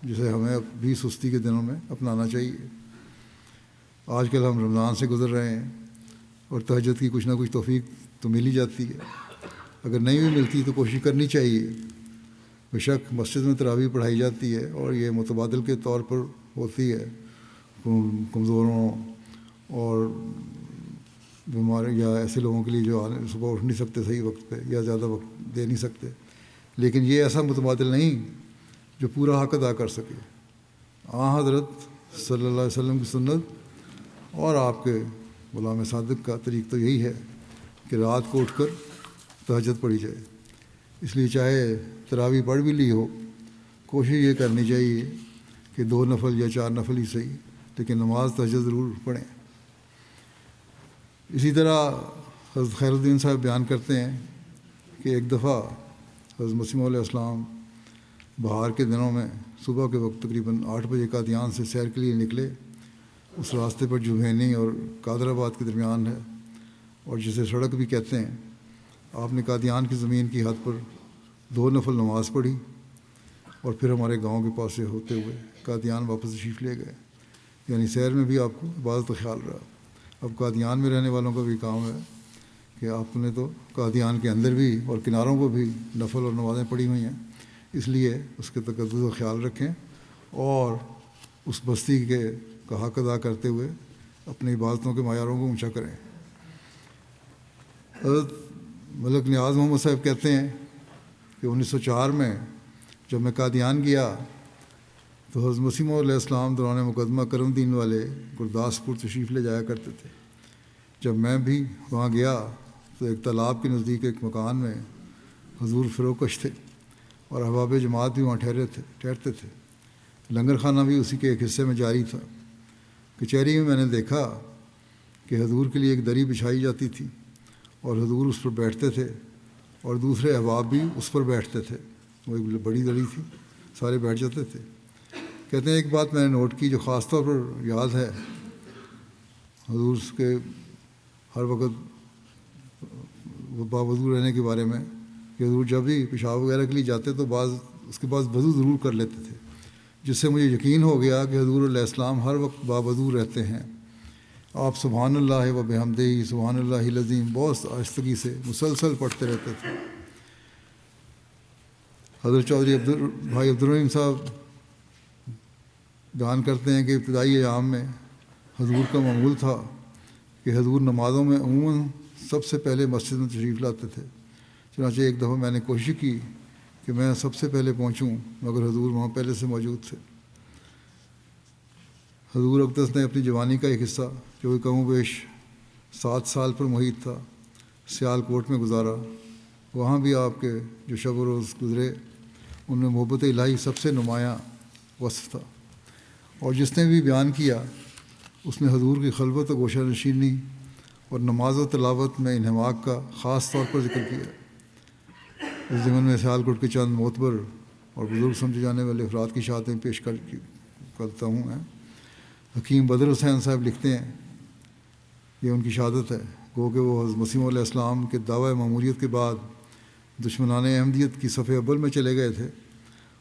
جسے ہمیں بھی سستی کے دنوں میں اپنانا چاہیے۔ آج کل ہم رمضان سے گزر رہے ہیں اور تہجد کی کچھ نہ کچھ توفیق تو مل ہی جاتی ہے، اگر نہیں بھی ملتی تو کوشش کرنی چاہیے۔ بے شک مسجد میں تراویح پڑھائی جاتی ہے اور یہ متبادل کے طور پر ہوتی ہے، کمزوروں اور بیمار یا ایسے لوگوں کے لیے جو صبح اٹھ نہیں سکتے صحیح وقت پہ یا زیادہ وقت دے نہیں سکتے، لیکن یہ ایسا متبادل نہیں جو پورا حق ادا کر سکے۔ حضرت صلی اللہ علیہ وسلم کی سنت اور آپ کے غلام صادق کا طریق تو یہی ہے کہ رات کو اٹھ کر تہجد پڑھی جائے۔ اس لیے چاہے تراویح پڑھ بھی لی ہو، کوشش یہ کرنی چاہیے کہ 2 نفل یا 4 نفل ہی صحیح، لیکن نماز تہجد ضرور پڑھیں۔ اسی طرح حضرت خیر الدین صاحب بیان کرتے ہیں کہ ایک دفعہ حضرت مسیح علیہ السلام بہار کے دنوں میں صبح کے وقت تقریباً 8 بجے قادیان سے سیر کے لیے نکلے۔ اس راستے پر جوہینی اور قادر آباد کے درمیان ہے اور جسے سڑک بھی کہتے ہیں۔ آپ نے قادیان کی زمین کی حد پر 2 نفل نماز پڑھی اور پھر ہمارے گاؤں کے پاس سے ہوتے ہوئے قادیان واپس تشریف لے گئے، یعنی سیر میں بھی آپ کو عبادت کا خیال رہا۔ اب قادیان میں رہنے والوں کا بھی کام ہے کہ آپ نے تو قادیان کے اندر بھی اور کناروں کو بھی نفل اور نمازیں پڑھی ہوئی ہیں، اس لیے اس کے تقدس کا خیال رکھیں اور اس بستی کے کا حق ادا کرتے ہوئے اپنی عبادتوں کے معیاروں کو اونچا کریں۔ حضرت ملک نیاز محمد صاحب کہتے ہیں کہ 1904 میں جب میں قادیان گیا تو حضرت مسیح علیہ السلام دوران مقدمہ کرم دین والے گرداسپور تشریف لے جایا کرتے تھے۔ جب میں بھی وہاں گیا تو ایک تالاب کے نزدیک ایک مکان میں حضور فروکش تھے اور احباب جماعت بھی وہاں ٹھہرتے تھے۔ لنگر خانہ بھی اسی کے ایک حصے میں جاری تھا۔ کچہری میں میں نے دیکھا کہ حضور کے لیے ایک دری بچھائی جاتی تھی اور حضور اس پر بیٹھتے تھے اور دوسرے احباب بھی اس پر بیٹھتے تھے۔ وہ ایک بڑی دری تھی، سارے بیٹھ جاتے تھے۔ کہتے ہیں ایک بات میں نے نوٹ کی جو خاص طور پر یاد ہے حضور کے ہر وقت باوضو رہنے کے بارے میں، کہ حضور جب بھی پیشاب وغیرہ کے لیے جاتے تو اس کے بعد وضو ضرور کر لیتے تھے، جس سے مجھے یقین ہو گیا کہ حضور علیہ السلام ہر وقت باوضو رہتے ہیں۔ آپ سبحان اللہ و بحمدہ سبحان اللہ العظیم بہت آہستگی سے مسلسل پڑھتے رہتے تھے۔ حضرت چودھری بھائی عبدالرحیم صاحب بیان کرتے ہیں کہ ابتدائی ایام میں حضور کا معمول تھا کہ حضور نمازوں میں عموماً سب سے پہلے مسجد میں تشریف لاتے تھے۔ چنانچہ ایک دفعہ میں نے کوشش کی کہ میں سب سے پہلے پہنچوں، مگر حضور وہاں پہلے سے موجود تھے۔ حضور اقدس نے اپنی جوانی کا ایک حصہ جو کہ کم و بیش 7 سال پر محیط تھا سیال کوٹ میں گزارا۔ وہاں بھی آپ کے جو شب و روز گزرے ان میں محبت الہی سب سے نمایاں وصف تھا، اور جس نے بھی بیان کیا اس نے حضور کی خلوت و گوشہ نشینی اور نماز و تلاوت میں انہماک کا خاص طور پر ذکر کیا۔ اس ضمن میں سیال کوٹ کے چند معتبر اور بزرگ سمجھے جانے والے افراد کی شہادتیں پیش کرتا ہوں میں۔ حکیم بدر حسین صاحب لکھتے ہیں، یہ ان کی شہادت ہے، گو کہ وہ حضرت مسیح علیہ السلام کے دعوی معمولیت کے بعد دشمنان احمدیت کی صف اول میں چلے گئے تھے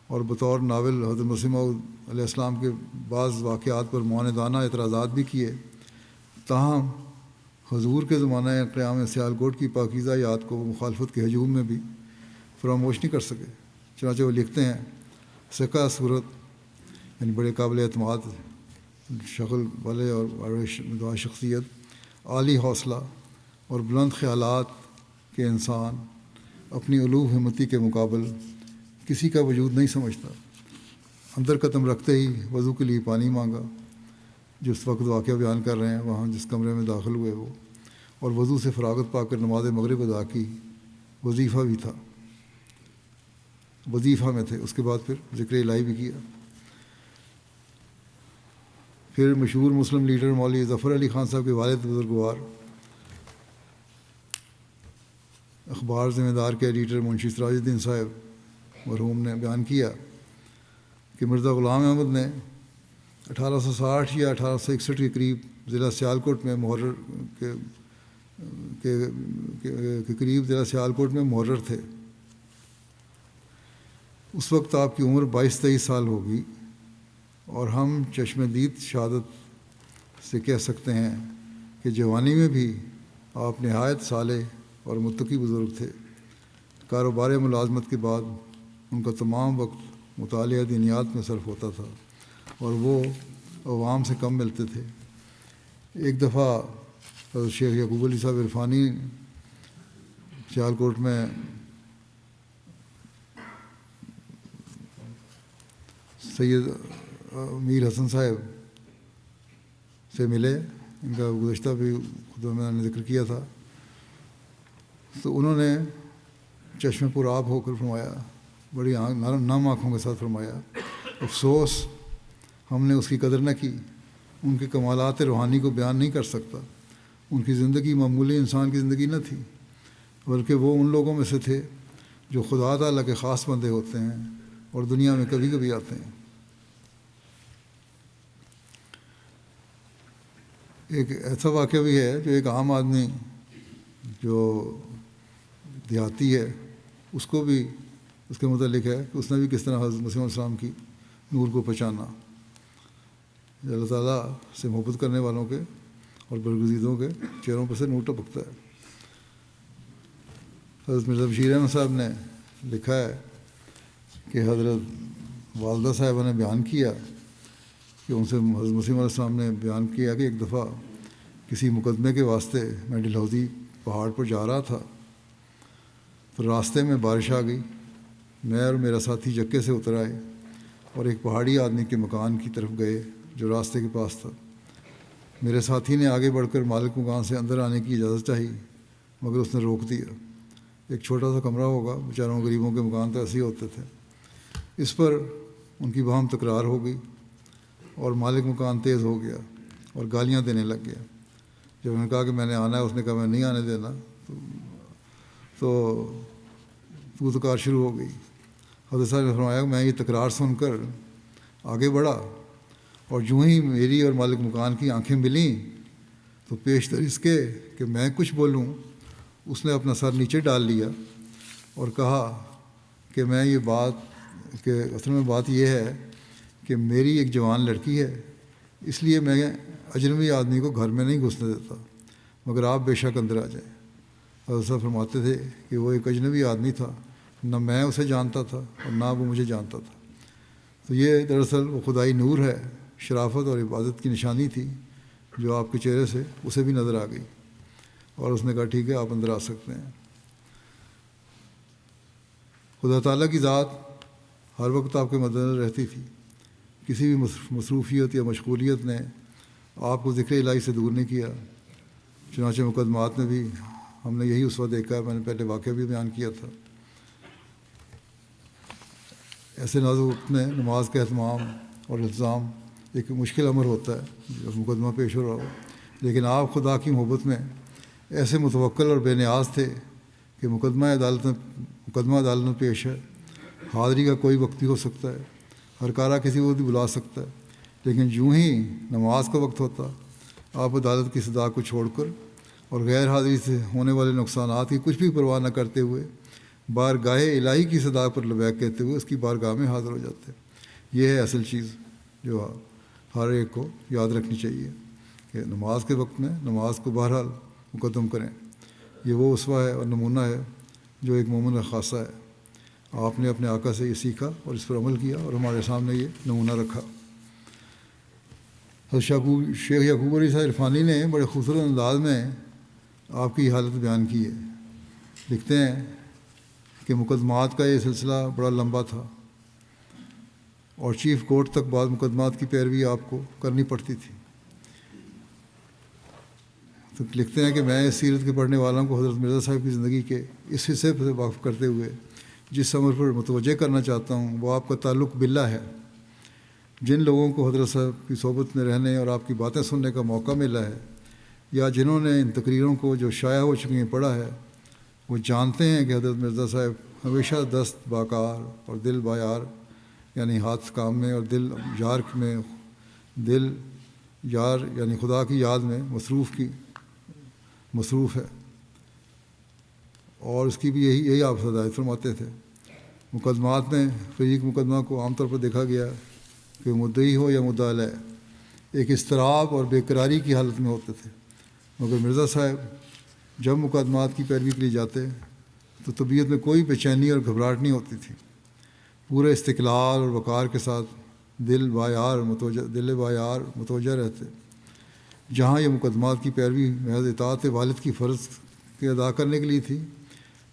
اور بطور ناول حضرت مسیح موعود علیہ السلام کے بعض واقعات پر معاندانہ اعتراضات بھی کیے، تاہم حضور کے زمانہ قیام سیالکوٹ کی پاکیزہ یاد کو مخالفت کے ہجوم میں بھی فراموش نہیں کر سکے۔ چنانچہ وہ لکھتے ہیں، ثقہ صورت یعنی بڑے قابل اعتماد شکل والے اور شخصیت، عالی حوصلہ اور بلند خیالات کے انسان اپنی علو ہمتی کے مقابل کسی کا وجود نہیں سمجھتا۔ اندر قدم رکھتے ہی وضو کے لیے پانی مانگا، جس وقت واقعہ بیان کر رہے ہیں وہاں جس کمرے میں داخل ہوئے وہ، اور وضو سے فراغت پا کر نماز مغرب ادا کی۔ وظیفہ بھی تھا، وظیفہ میں تھے، اس کے بعد پھر ذکر الہی بھی کیا۔ پھر مشہور مسلم لیڈر مولوی ظفر علی خان صاحب کے والد بزرگوار، اخبار ذمہ دار کے ایڈیٹر منشی سراج الدین صاحب مرحوم نے بیان کیا کہ مرزا غلام احمد نے 1860 یا 1861 کے قریب ضلع سیالکوٹ میں محرر کے قریب ضلع سیالکوٹ میں محرر تھے۔ اس وقت آپ کی عمر 22-23 سال ہوگی، اور ہم چشم دید شہادت سے کہہ سکتے ہیں کہ جوانی میں بھی آپ نہایت صالح اور متقی بزرگ تھے۔ کاروبار ملازمت کے بعد ان کا تمام وقت مطالعہ دینیات میں صرف ہوتا تھا، اور وہ عوام سے کم ملتے تھے۔ ایک دفعہ حضرت شیخ یعقوب علی صاحب عرفانی سیالکوٹ میں سید میر حسن صاحب سے ملے، ان کا گزشتہ بھی خطبہ میں نے ذکر کیا تھا، تو انہوں نے چشم پر آب ہو کر فرمایا، بڑی نرم آنکھوں کے ساتھ فرمایا، افسوس ہم نے اس کی قدر نہ کی۔ ان کے کمالات روحانی کو بیان نہیں کر سکتا۔ ان کی زندگی معمولی انسان کی زندگی نہ تھی، بلکہ وہ ان لوگوں میں سے تھے جو خدا تعالیٰ کے خاص بندے ہوتے ہیں اور دنیا میں کبھی کبھی آتے ہیں۔ ایک ایسا واقعہ بھی ہے جو ایک عام آدمی جو دیہاتی ہے اس کو بھی اس کے متعلق ہے کہ اس نے بھی کس طرح حضرت مسیح علیہ السلام کی نور کو پہچانا۔ اللہ تعالیٰ سے محبت کرنے والوں کے اور برگزیدوں کے چہروں پر سے نور ٹپکتا ہے۔ حضرت مرزا بشیر احمد صاحب نے لکھا ہے کہ حضرت والدہ صاحبہ نے بیان کیا کہ ان سے حضرت مسیح علیہ السلام نے بیان کیا کہ ایک دفعہ کسی مقدمے کے واسطے میں ڈلہوزی پہاڑ پر جا رہا تھا، تو راستے میں بارش آ گئی۔ میں اور میرا ساتھی چکے سے اتر آئے اور ایک پہاڑی آدمی کے مکان کی طرف گئے جو راستے کے پاس تھا۔ میرے ساتھی نے آگے بڑھ کر مالک مکان سے اندر آنے کی اجازت چاہی، مگر اس نے روک دیا۔ ایک چھوٹا سا کمرہ ہوگا، بیچاروں غریبوں کے مکان تو ایسے ہی ہوتے تھے۔ اس پر ان کی باہم تکرار ہو گئی اور مالک مکان تیز ہو گیا اور گالیاں دینے لگ گیا۔ جب انہوں نے کہا کہ میں نے آنا ہے، اس نے کہا میں نہیں آنے دینا، تو تکرار شروع ہو گئی۔ حضرت صاحب نے فرمایا کہ میں یہ تکرار سن کر آگے بڑھا، اور جو ہی میری اور مالک مکان کی آنکھیں ملیں تو پیشتر اس کے کہ میں کچھ بولوں، اس نے اپنا سر نیچے ڈال لیا اور کہا کہ میں یہ بات کہ اصل میں بات یہ ہے کہ میری ایک جوان لڑکی ہے، اس لیے میں اجنبی آدمی کو گھر میں نہیں گھسنے دیتا، مگر آپ بے شک اندر آ جائیں۔ حضرت صاحب فرماتے تھے کہ وہ ایک اجنبی آدمی تھا، نہ میں اسے جانتا تھا اور نہ وہ مجھے جانتا تھا۔ تو یہ دراصل وہ خدائی نور ہے، شرافت اور عبادت کی نشانی تھی جو آپ کے چہرے سے اسے بھی نظر آ گئی، اور اس نے کہا ٹھیک ہے آپ اندر آ سکتے ہیں۔ خدا تعالیٰ کی ذات ہر وقت آپ کے مدنظر رہتی تھی، کسی بھی مصروفیت یا مشغولیت نے آپ کو ذکر الہی سے دور نہیں کیا۔ چنانچہ مقدمات میں بھی ہم نے یہی اسوہ دیکھا ہے، میں نے پہلے واقعہ بھی بیان کیا تھا۔ ایسے نازک وقت میں نماز کا اہتمام اور التزام ایک مشکل امر ہوتا ہے جب مقدمہ پیش ہو رہا ہو، لیکن آپ خدا کی محبت میں ایسے متوکل اور بے نیاز تھے کہ مقدمہ عدالت میں پیش ہے، حاضری کا کوئی وقت بھی ہو سکتا ہے، ہر کارہ کسی کو بھی بلا سکتا ہے، لیکن جو ہی نماز کا وقت ہوتا آپ عدالت کی صدا کو چھوڑ کر اور غیر حاضری سے ہونے والے نقصانات کی کچھ بھی پرواہ نہ کرتے ہوئے بارگاہ الہی کی صدا پر لبیک کہتے ہوئے اس کی بارگاہ میں حاضر ہو جاتے ہیں۔ یہ ہے اصل چیز جو ہر ایک کو یاد رکھنی چاہیے کہ نماز کے وقت میں نماز کو بہرحال مقدم کریں۔ یہ وہ اسوہ ہے اور نمونہ ہے جو ایک مومن کا خاصہ ہے۔ آپ نے اپنے آقا سے یہ سیکھا اور اس پر عمل کیا اور ہمارے سامنے یہ نمونہ رکھا۔ شیخ یعقوب علی صاحب عرفانی نے بڑے خوبصورت انداز میں آپ کی حالت بیان کی ہے۔ لکھتے ہیں کہ مقدمات کا یہ سلسلہ بڑا لمبا تھا اور چیف کورٹ تک بعض مقدمات کی پیروی آپ کو کرنی پڑتی تھی۔ تو لکھتے ہیں کہ میں اس سیرت کے پڑھنے والوں کو حضرت مرزا صاحب کی زندگی کے اس حصے سے واقف کرتے ہوئے جس امر پر متوجہ کرنا چاہتا ہوں وہ آپ کا تعلق باللہ ہے۔ جن لوگوں کو حضرت صاحب کی صحبت میں رہنے اور آپ کی باتیں سننے کا موقع ملا ہے یا جنہوں نے ان تقریروں کو جو شائع ہو چکی ہیں پڑھا ہے، وہ جانتے ہیں کہ حضرت مرزا صاحب ہمیشہ دست باکار اور دل بایار، یعنی ہاتھ کام میں اور دل یار میں، دل یار یعنی خدا کی یاد میں مصروف ہے، اور اس کی بھی یہی آپ ہدایت فرماتے تھے۔ مقدمات میں فریق مقدمہ کو عام طور پر دیکھا گیا کہ مدعی ہو یا مدعا علیہ ایک اضطراب اور بے قراری کی حالت میں ہوتے تھے، مگر مرزا صاحب جب مقدمات کی پیروی کے لیے جاتے تو طبیعت میں کوئی بے چینی اور گھبراہٹ نہیں ہوتی تھی۔ پورے استقلال اور وقار کے ساتھ دل بایار متوجہ رہتے۔ جہاں یہ مقدمات کی پیروی محض اطاعت والد کی فرض کے ادا کرنے کے لیے تھی،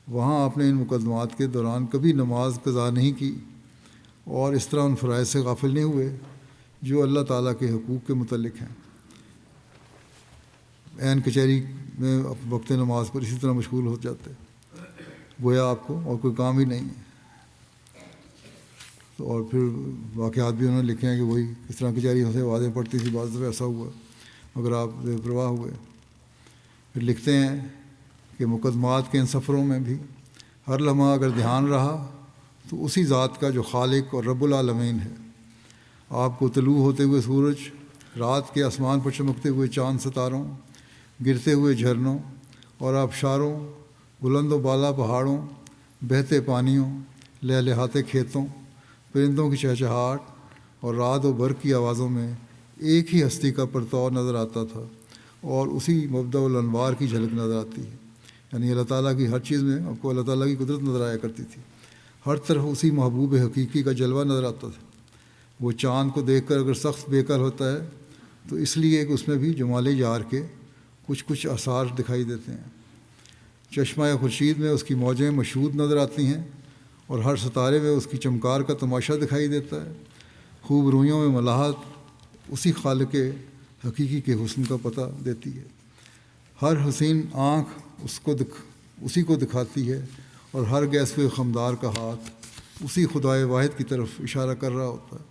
وہاں آپ نے ان مقدمات کے دوران کبھی نماز قضا نہیں کی اور اس طرح ان فرائض سے غافل نہیں ہوئے جو اللہ تعالیٰ کے حقوق کے متعلق ہیں۔ عین کچہری میں وقت نماز پر اسی طرح مشغول ہو جاتے، گویا آپ کو اور کوئی کام ہی نہیں ہے۔ اور پھر واقعات بھی انہوں نے لکھے ہیں کہ وہی اس طرح کچہری سے آوازیں پڑتی تھی، بعض دفعہ ایسا ہوا مگر آپ بے پرواہ ہوئے۔ پھر لکھتے ہیں کہ مقدمات کے ان سفروں میں بھی ہر لمحہ اگر دھیان رہا تو اسی ذات کا جو خالق اور رب العالمین ہے۔ آپ کو طلوع ہوتے ہوئے سورج، رات کے آسمان پر چمکتے ہوئے چاند ستاروں، گرتے ہوئے جھرنوں اور آبشاروں، بلند و بالا پہاڑوں، بہتے پانیوں، لہلہاتے کھیتوں، پرندوں کی چہچہاہٹ اور رعد و برق کی آوازوں میں ایک ہی ہستی کا پرتو نظر آتا تھا اور اسی مبدأ الانوار کی جھلک نظر آتی ہے۔ یعنی اللہ تعالیٰ کی ہر چیز میں آپ کو اللہ تعالیٰ کی قدرت نظر آیا کرتی تھی، ہر طرف اسی محبوب حقیقی کا جلوہ نظر آتا تھا۔ وہ چاند کو دیکھ کر اگر سخت بے قل ہوتا ہے تو اس لیے کہ اس میں بھی جمال یار کے کچھ آثار دکھائی دیتے ہیں۔ چشمہ خورشید میں اس کی موجیں مشہود نظر آتی ہیں اور ہر ستارے میں اس کی چمکار کا تماشا دکھائی دیتا ہے۔ خوب رویوں میں ملاحت اسی خالق حقیقی کے حسن کا پتہ دیتی ہے۔ ہر حسین آنکھ اسی کو دکھاتی ہے اور ہر گیسوئے خمدار کا ہاتھ اسی خدائے واحد کی طرف اشارہ کر رہا ہوتا ہے،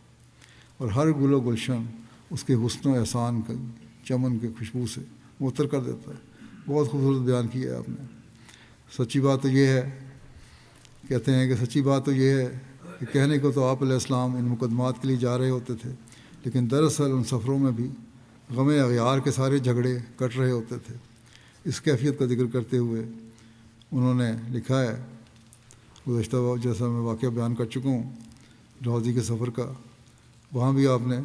اور ہر گل و گلشن اس کے حسن و احسان کا چمن کے خوشبو سے معطر کر دیتا ہے۔ بہت خوبصورت بیان کیا ہے آپ نے۔ سچی بات تو یہ ہے، کہتے ہیں کہ سچی بات تو یہ ہے کہ کہنے کو تو آپ علیہ السلام ان مقدمات کے لیے جا رہے ہوتے تھے، لیکن دراصل ان سفروں میں بھی غم اغیار کے سارے جھگڑے کٹ رہے ہوتے تھے۔ اس کیفیت کا ذکر کرتے ہوئے انہوں نے لکھا ہے، گزشتہ جیسا میں واقعہ بیان کر چکا ہوں لاہوری کے سفر کا، وہاں بھی آپ نے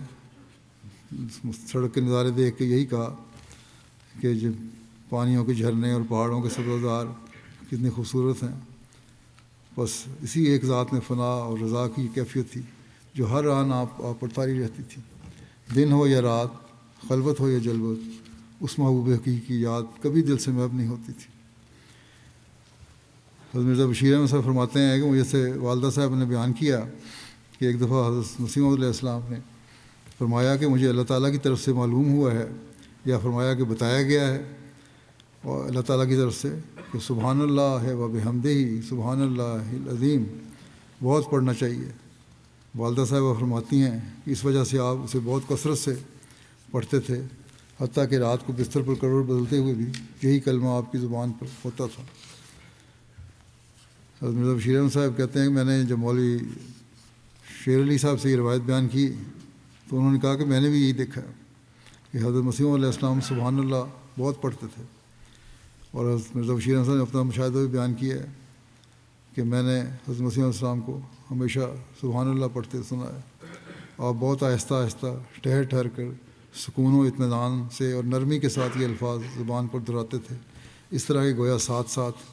سڑک کے نظارے دیکھ کے یہی کہا کہ جب پانیوں کے جھرنے اور پہاڑوں کے سبزار کتنی خوبصورت ہیں، بس اسی ایک ذات میں فنا اور رضا کی کیفیت تھی جو ہر آن آپ پر طاری رہتی تھی۔ دن ہو یا رات، خلوت ہو یا جلوت، اس محبوب حقیقی کی یاد کبھی دل سے محب نہیں ہوتی تھی۔ حضرت مرزا بشیر احمد صاحب فرماتے ہیں کہ مجھے سے والدہ صاحب نے بیان کیا کہ ایک دفعہ حضرت مسیح موعود علیہ السلام نے فرمایا کہ مجھے اللہ تعالیٰ کی طرف سے معلوم ہوا ہے، یا فرمایا کہ بتایا گیا ہے اور اللہ تعالیٰ کی طرف سے کہ سبحان اللہ ہے و بحمدہ سبحان اللہ العظیم بہت پڑھنا چاہیے۔ والدہ صاحبہ فرماتی ہیں کہ اس وجہ سے آپ اسے بہت کثرت سے پڑھتے تھے، حتیٰ کہ رات کو بستر پر کروڑ بدلتے ہوئے بھی یہی کلمہ آپ کی زبان پر ہوتا تھا۔ حضرت مرزا بشیر احمد صاحب کہتے ہیں کہ میں نے جب مولوی شیر علی صاحب سے یہ روایت بیان کی تو انہوں نے کہا کہ میں نے بھی یہی دیکھا کہ حضرت مسیح علیہ السلام سبحان اللہ بہت پڑھتے تھے، اور حضرت مرزا بشیر احمد صاحب نے اپنا مشاہدہ بھی بیان کیا ہے کہ میں نے حضرت مسیح علیہ السلام کو ہمیشہ سبحان اللہ پڑھتے سنا ہے. آپ بہت آہستہ آہستہ ٹھہر ٹھہر کر سکون و اطمینان سے اور نرمی کے ساتھ یہ الفاظ زبان پر دہراتے تھے. اس طرح کے گویا ساتھ ساتھ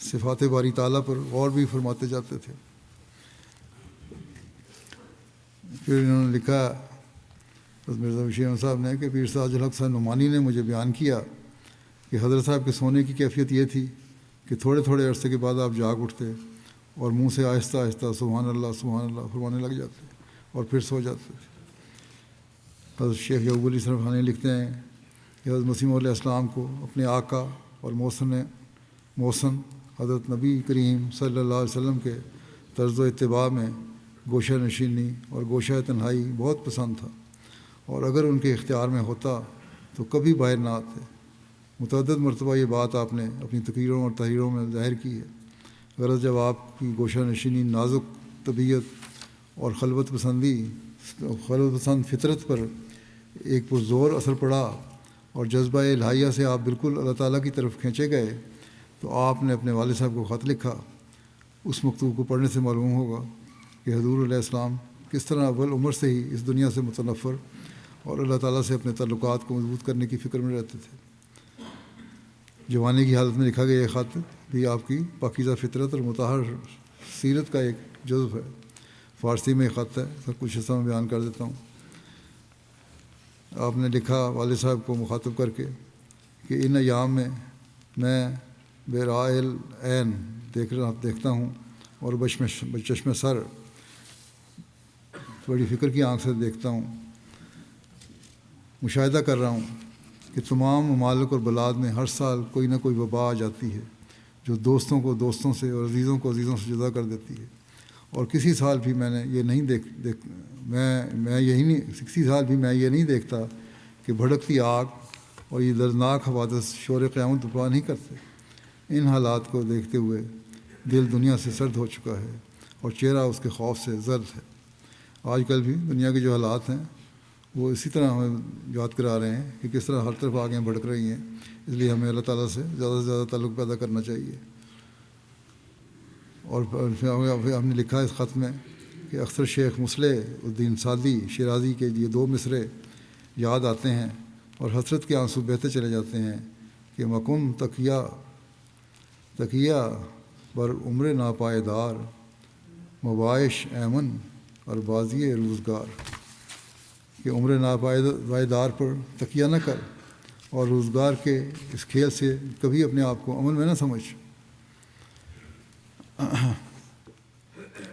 صفات باری تعالیٰ پر غور بھی فرماتے جاتے تھے. پھر انہوں نے لکھا حضرت مرزا بشیر احمد صاحب نے کہ پیر سراج الحق صاحب نعمانی نے مجھے بیان کیا کہ حضرت صاحب کے سونے کی کیفیت یہ تھی کہ تھوڑے تھوڑے عرصے کے بعد آپ جاگ اٹھتے اور منہ سے آہستہ آہستہ سبحان اللہ فرمانے لگ جاتے اور پھر سو جاتے تھے. حضرت شیخ یعقوب علی سرفانی لکھتے ہیں کہ حضرت مسیح علیہ السلام کو اپنے آقا اور محسن حضرت نبی کریم صلی اللہ علیہ وسلم کے طرز و اتباع میں گوشہ نشینی اور گوشہ تنہائی بہت پسند تھا، اور اگر ان کے اختیار میں ہوتا تو کبھی باہر نہ آتے. متعدد مرتبہ یہ بات آپ نے اپنی تقریروں اور تحریروں میں ظاہر کی ہے. غرض جب آپ کی گوشہ نشینی نازک طبیعت اور خلوت پسند فطرت پر ایک پرزور اثر پڑا اور جذبہ الہیہ سے آپ بالکل اللہ تعالیٰ کی طرف کھینچے گئے، تو آپ نے اپنے والد صاحب کو خط لکھا. اس مکتوب کو پڑھنے سے معلوم ہوگا کہ حضور علیہ السلام کس طرح اول عمر سے ہی اس دنیا سے متنفر اور اللہ تعالیٰ سے اپنے تعلقات کو مضبوط کرنے کی فکر میں رہتے تھے. جوانی کی حالت میں لکھا گیا یہ خط بھی آپ کی پاکیزہ فطرت اور مطہر سیرت کا ایک جزو ہے. فارسی میں خط ہے، سب کچھ حصہ میں بیان کر دیتا ہوں. آپ نے لکھا والد صاحب کو مخاطب کر کے کہ ان ایام میں برائل عین دیکھتا ہوں اور بچشم سر بڑی فکر کی آنکھ سے دیکھتا ہوں، مشاہدہ کر رہا ہوں کہ تمام ممالک اور بلاد میں ہر سال کوئی نہ کوئی وبا آ جاتی ہے جو دوستوں کو دوستوں سے اور عزیزوں کو عزیزوں سے جدا کر دیتی ہے. اور کسی سال بھی میں یہ نہیں دیکھتا کہ بھڑکتی آگ اور یہ دردناک حوادث شور قیامت برپا نہیں کرتے. ان حالات کو دیکھتے ہوئے دل دنیا سے سرد ہو چکا ہے اور چہرہ اس کے خوف سے زرد ہے. آج کل بھی دنیا کے جو حالات ہیں وہ اسی طرح ہمیں یاد کرا رہے ہیں کہ کس طرح ہر طرف آگیں بھڑک رہی ہیں. اس لیے ہمیں اللہ تعالیٰ سے زیادہ تعلق پیدا کرنا چاہیے. اور پھر ہم نے لکھا اس خط میں کہ اکثر شیخ مصلح الدین سعدی شیرازی کے یہ 2 مصرے یاد آتے ہیں اور حسرت کے آنسو بہتے چلے جاتے ہیں کہ مکن تکیہ بر عمر ناپائیدار مبائش ایمن اور بازی روزگار. کہ عمر ناپائیدار پر تکیہ نہ کر اور روزگار کے اس کھیل سے کبھی اپنے آپ کو امن میں نہ سمجھ.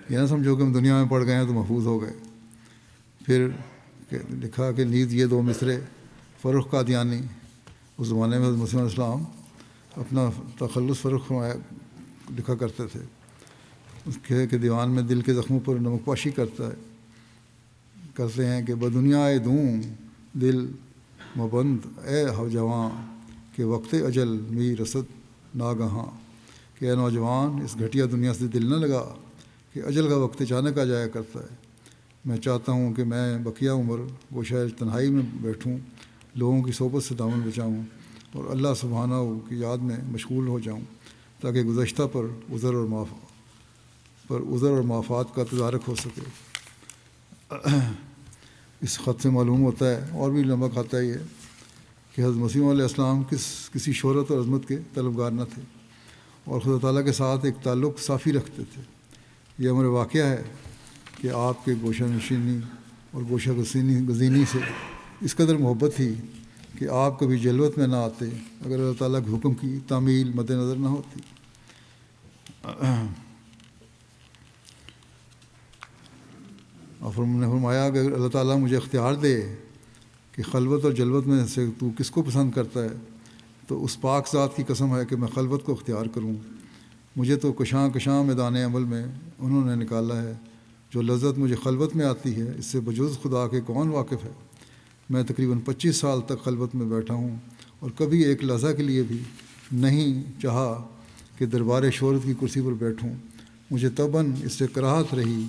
یہ نہ سمجھو کہ ہم دنیا میں پڑ گئے ہیں تو محفوظ ہو گئے. پھر لکھا کہ نیز یہ 2 مصرے فرخ قادیانی اس زمانے میں مسیح علیہ السلام اپنا تخلص فرخ لکھا کرتے تھے. اس کے دیوان میں دل کے زخموں پر نمک پاشی کرتے ہیں کہ بدنیا دوں دل مبند اے جواں کہ وقت اجل می رسد ناگہاں. کہ اے نوجوان اس گھٹیا دنیا سے دل نہ لگا کہ اجل کا وقت اچانک آ جایا کرتا ہے. میں چاہتا ہوں کہ میں بقیہ عمر گوشہ تنہائی میں بیٹھوں، لوگوں کی صحبت سے دامن بچاؤں اور اللہ سبحانہ کی یاد میں مشغول ہو جاؤں تاکہ گزشتہ پر عذر اور معافات کا تدارک ہو سکے. اس خط سے معلوم ہوتا ہے، اور بھی لمبا خط ہے یہ، کہ حضرت مسیح علیہ السلام کسی شہرت اور عظمت کے طلبگار نہ تھے اور خدا تعالیٰ کے ساتھ ایک تعلق صافی رکھتے تھے. یہ امر واقعہ ہے کہ آپ کے گوشہ نشینی اور گوشہ گزینی سے اس قدر محبت تھی کہ آپ کبھی جلوت میں نہ آتے اگر اللہ تعالیٰ کے حکم کی تعمیل مد نظر نہ ہوتی. اور نے فرمایا کہ اگر اللہ تعالیٰ مجھے اختیار دے کہ خلوت اور جلوت میں سے تو کس کو پسند کرتا ہے تو اس پاک ذات کی قسم ہے کہ میں خلوت کو اختیار کروں. مجھے تو کشاں میدان عمل میں انہوں نے نکالا ہے. جو لذت مجھے خلوت میں آتی ہے اس سے بجز خدا کے کون واقف ہے. میں تقریباً 25 سال تک خلوت میں بیٹھا ہوں اور کبھی ایک لحظہ کے لیے بھی نہیں چاہا کہ دربار شہرت کی کرسی پر بیٹھوں. مجھے طبعاً اس سے کراہت رہی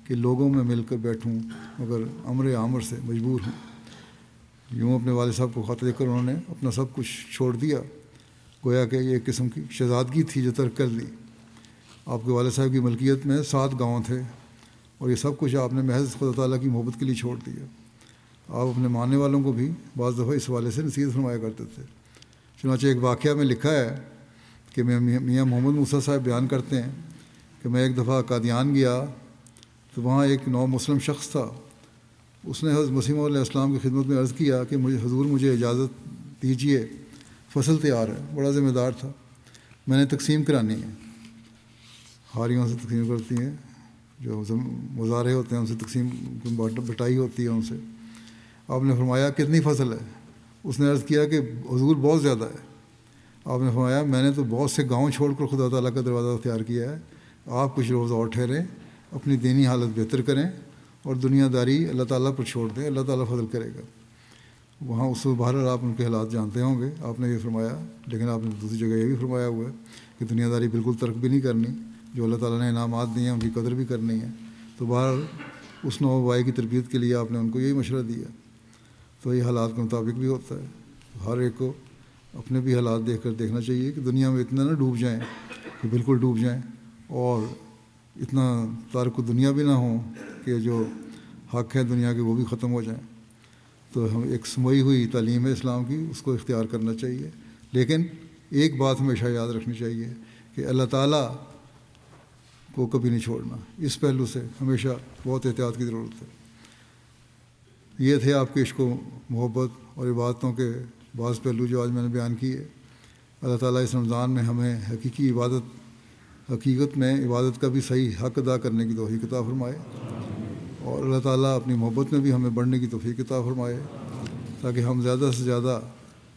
کہ لوگوں میں مل کر بیٹھوں مگر امر عامر سے مجبور ہوں. یوں اپنے والد صاحب کو خط لے کر انہوں نے اپنا سب کچھ چھوڑ دیا، گویا کہ یہ ایک قسم کی شہزادگی تھی جو ترک کر دی. آپ کے والد صاحب کی ملکیت میں 7 گاؤں تھے، اور یہ سب کچھ آپ نے محض خدا تعالیٰ کی محبت کے لیے چھوڑ دیا۔ آپ اپنے ماننے والوں کو بھی بعض دفعہ اس حوالے سے نصیحت فرمایا کرتے تھے۔ چنانچہ ایک واقعہ میں لکھا ہے کہ میاں محمد موسیٰ صاحب بیان کرتے ہیں کہ میں ایک دفعہ قادیان گیا تو وہاں ایک نو مسلم شخص تھا۔ اس نے حضرت مسیح موعود علیہ السلام کی خدمت میں عرض کیا کہ حضور مجھے اجازت دیجیے، فصل تیار ہے۔ بڑا ذمہ دار تھا، میں نے تقسیم کرانی ہے، ہاریوں سے تقسیم کرتی ہیں، جو مظاہرے ہوتے ہیں ان سے تقسیم بٹائی ہوتی ہے ان سے۔ آپ نے فرمایا کتنی فصل ہے؟ اس نے عرض کیا کہ حضور بہت زیادہ ہے۔ آپ نے فرمایا میں نے تو بہت سے گاؤں چھوڑ کر خدا تعالیٰ کا دروازہ اختیار کیا ہے، آپ کچھ روز اور ٹھہریں، اپنی دینی حالت بہتر کریں اور دنیا داری اللہ تعالیٰ پر چھوڑ دیں، اللہ تعالیٰ فضل کرے گا۔ وہاں اس وقت بہرحال آپ ان کے حالات جانتے ہوں گے، آپ نے یہ فرمایا، لیکن آپ نے دوسری جگہ یہ بھی فرمایا ہوا ہے کہ دنیا داری بالکل ترک بھی نہیں کرنی، جو اللہ تعالیٰ نے انعامات دیے ہیں ان کی قدر بھی کرنی ہے۔ تو بہرحال اس نو بائی کی تربیت کے لیے آپ نے ان کو یہی مشورہ دیا۔ تو یہ حالات کے مطابق بھی ہوتا ہے، ہر ایک کو اپنے بھی حالات دیکھ کر دیکھنا چاہیے کہ دنیا میں اتنا نہ ڈوب جائیں کہ بالکل ڈوب جائیں، اور اتنا تارک دنیا بھی نہ ہوں کہ جو حق ہے دنیا کے وہ بھی ختم ہو جائیں۔ تو ہم ایک سموئی ہوئی تعلیم ہے اسلام کی، اس کو اختیار کرنا چاہیے، لیکن ایک بات ہمیشہ یاد رکھنی چاہیے کہ اللہ تعالیٰ کو کبھی نہیں چھوڑنا۔ اس پہلو سے ہمیشہ بہت احتیاط کی ضرورت ہے۔ یہ تھے آپ کے عشق و محبت اور عبادتوں کے بعض پہلو جو آج میں نے بیان کیے۔ اللہ تعالیٰ اس رمضان میں ہمیں حقیقت میں عبادت کا بھی صحیح حق ادا کرنے کی توفیق عطا فرمائے، اور اللہ تعالیٰ اپنی محبت میں بھی ہمیں بڑھنے کی توفیق عطا فرمائے، تاکہ ہم زیادہ سے زیادہ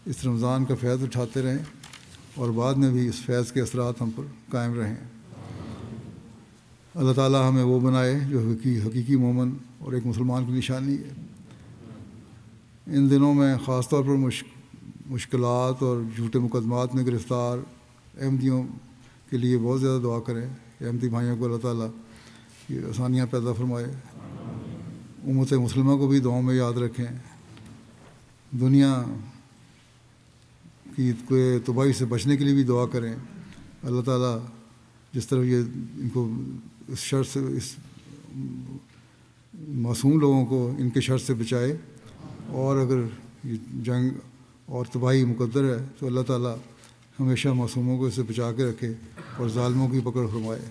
اس رمضان کا فیض اٹھاتے رہیں اور بعد میں بھی اس فیض کے اثرات ہم پر قائم رہیں۔ اللہ تعالیٰ ہمیں وہ بنائے جو حقیقی مومن اور ایک مسلمان کی نشانی ہے۔ ان دنوں میں خاص طور پر مشکلات اور جھوٹے مقدمات میں گرفتار احمدیوں کے لیے بہت زیادہ دعا کریں۔ احمدی بھائیوں کو اللہ تعالیٰ یہ آسانیاں پیدا فرمائے۔ امت مسلمہ کو بھی دعاؤں میں یاد رکھیں۔ دنیا کی تباہی سے بچنے کے لیے بھی دعا کریں۔ اللہ تعالیٰ جس طرح یہ ان کو اس شر سے، اس معصوم لوگوں کو ان کے شر سے بچائے، اور اگر یہ جنگ اور تباہی مقدر ہے تو اللہ تعالیٰ ہمیشہ معصوموں کو اس سے بچا کے رکھے اور ظالموں کی پکڑ فرمائے۔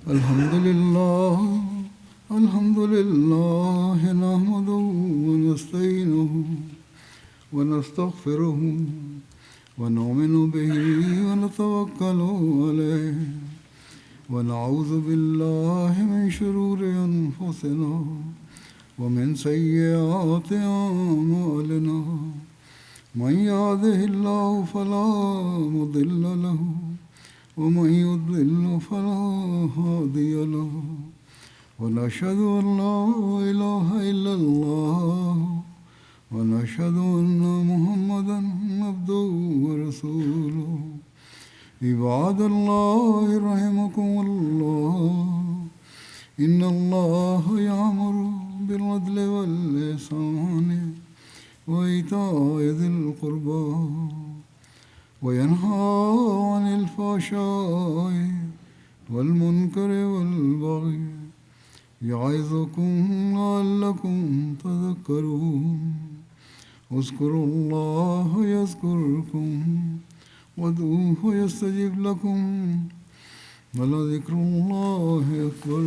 الحمد للہ نحمده ونستعینه ونستغفره ونؤمن به ونتوکل علیہ ونعوذ باللہ من شرور انفسنا ومن سیئات اعمالنا من يهده الله فلا مضل له ومن يضلل فلا هادي له ونشهد أن لا إله إلا الله ونشهد أن محمدا عبده ورسوله عباد الله رحمكم الله إن الله يأمر بالعدل والإحسان وإيتاء ذي القربى وينهى عن الفحشاء والمنكر والبغي يعظكم لعلكم تذكرون اذكروا الله يذكركم وادعوه يستجب لكم ولذكر الله أكبر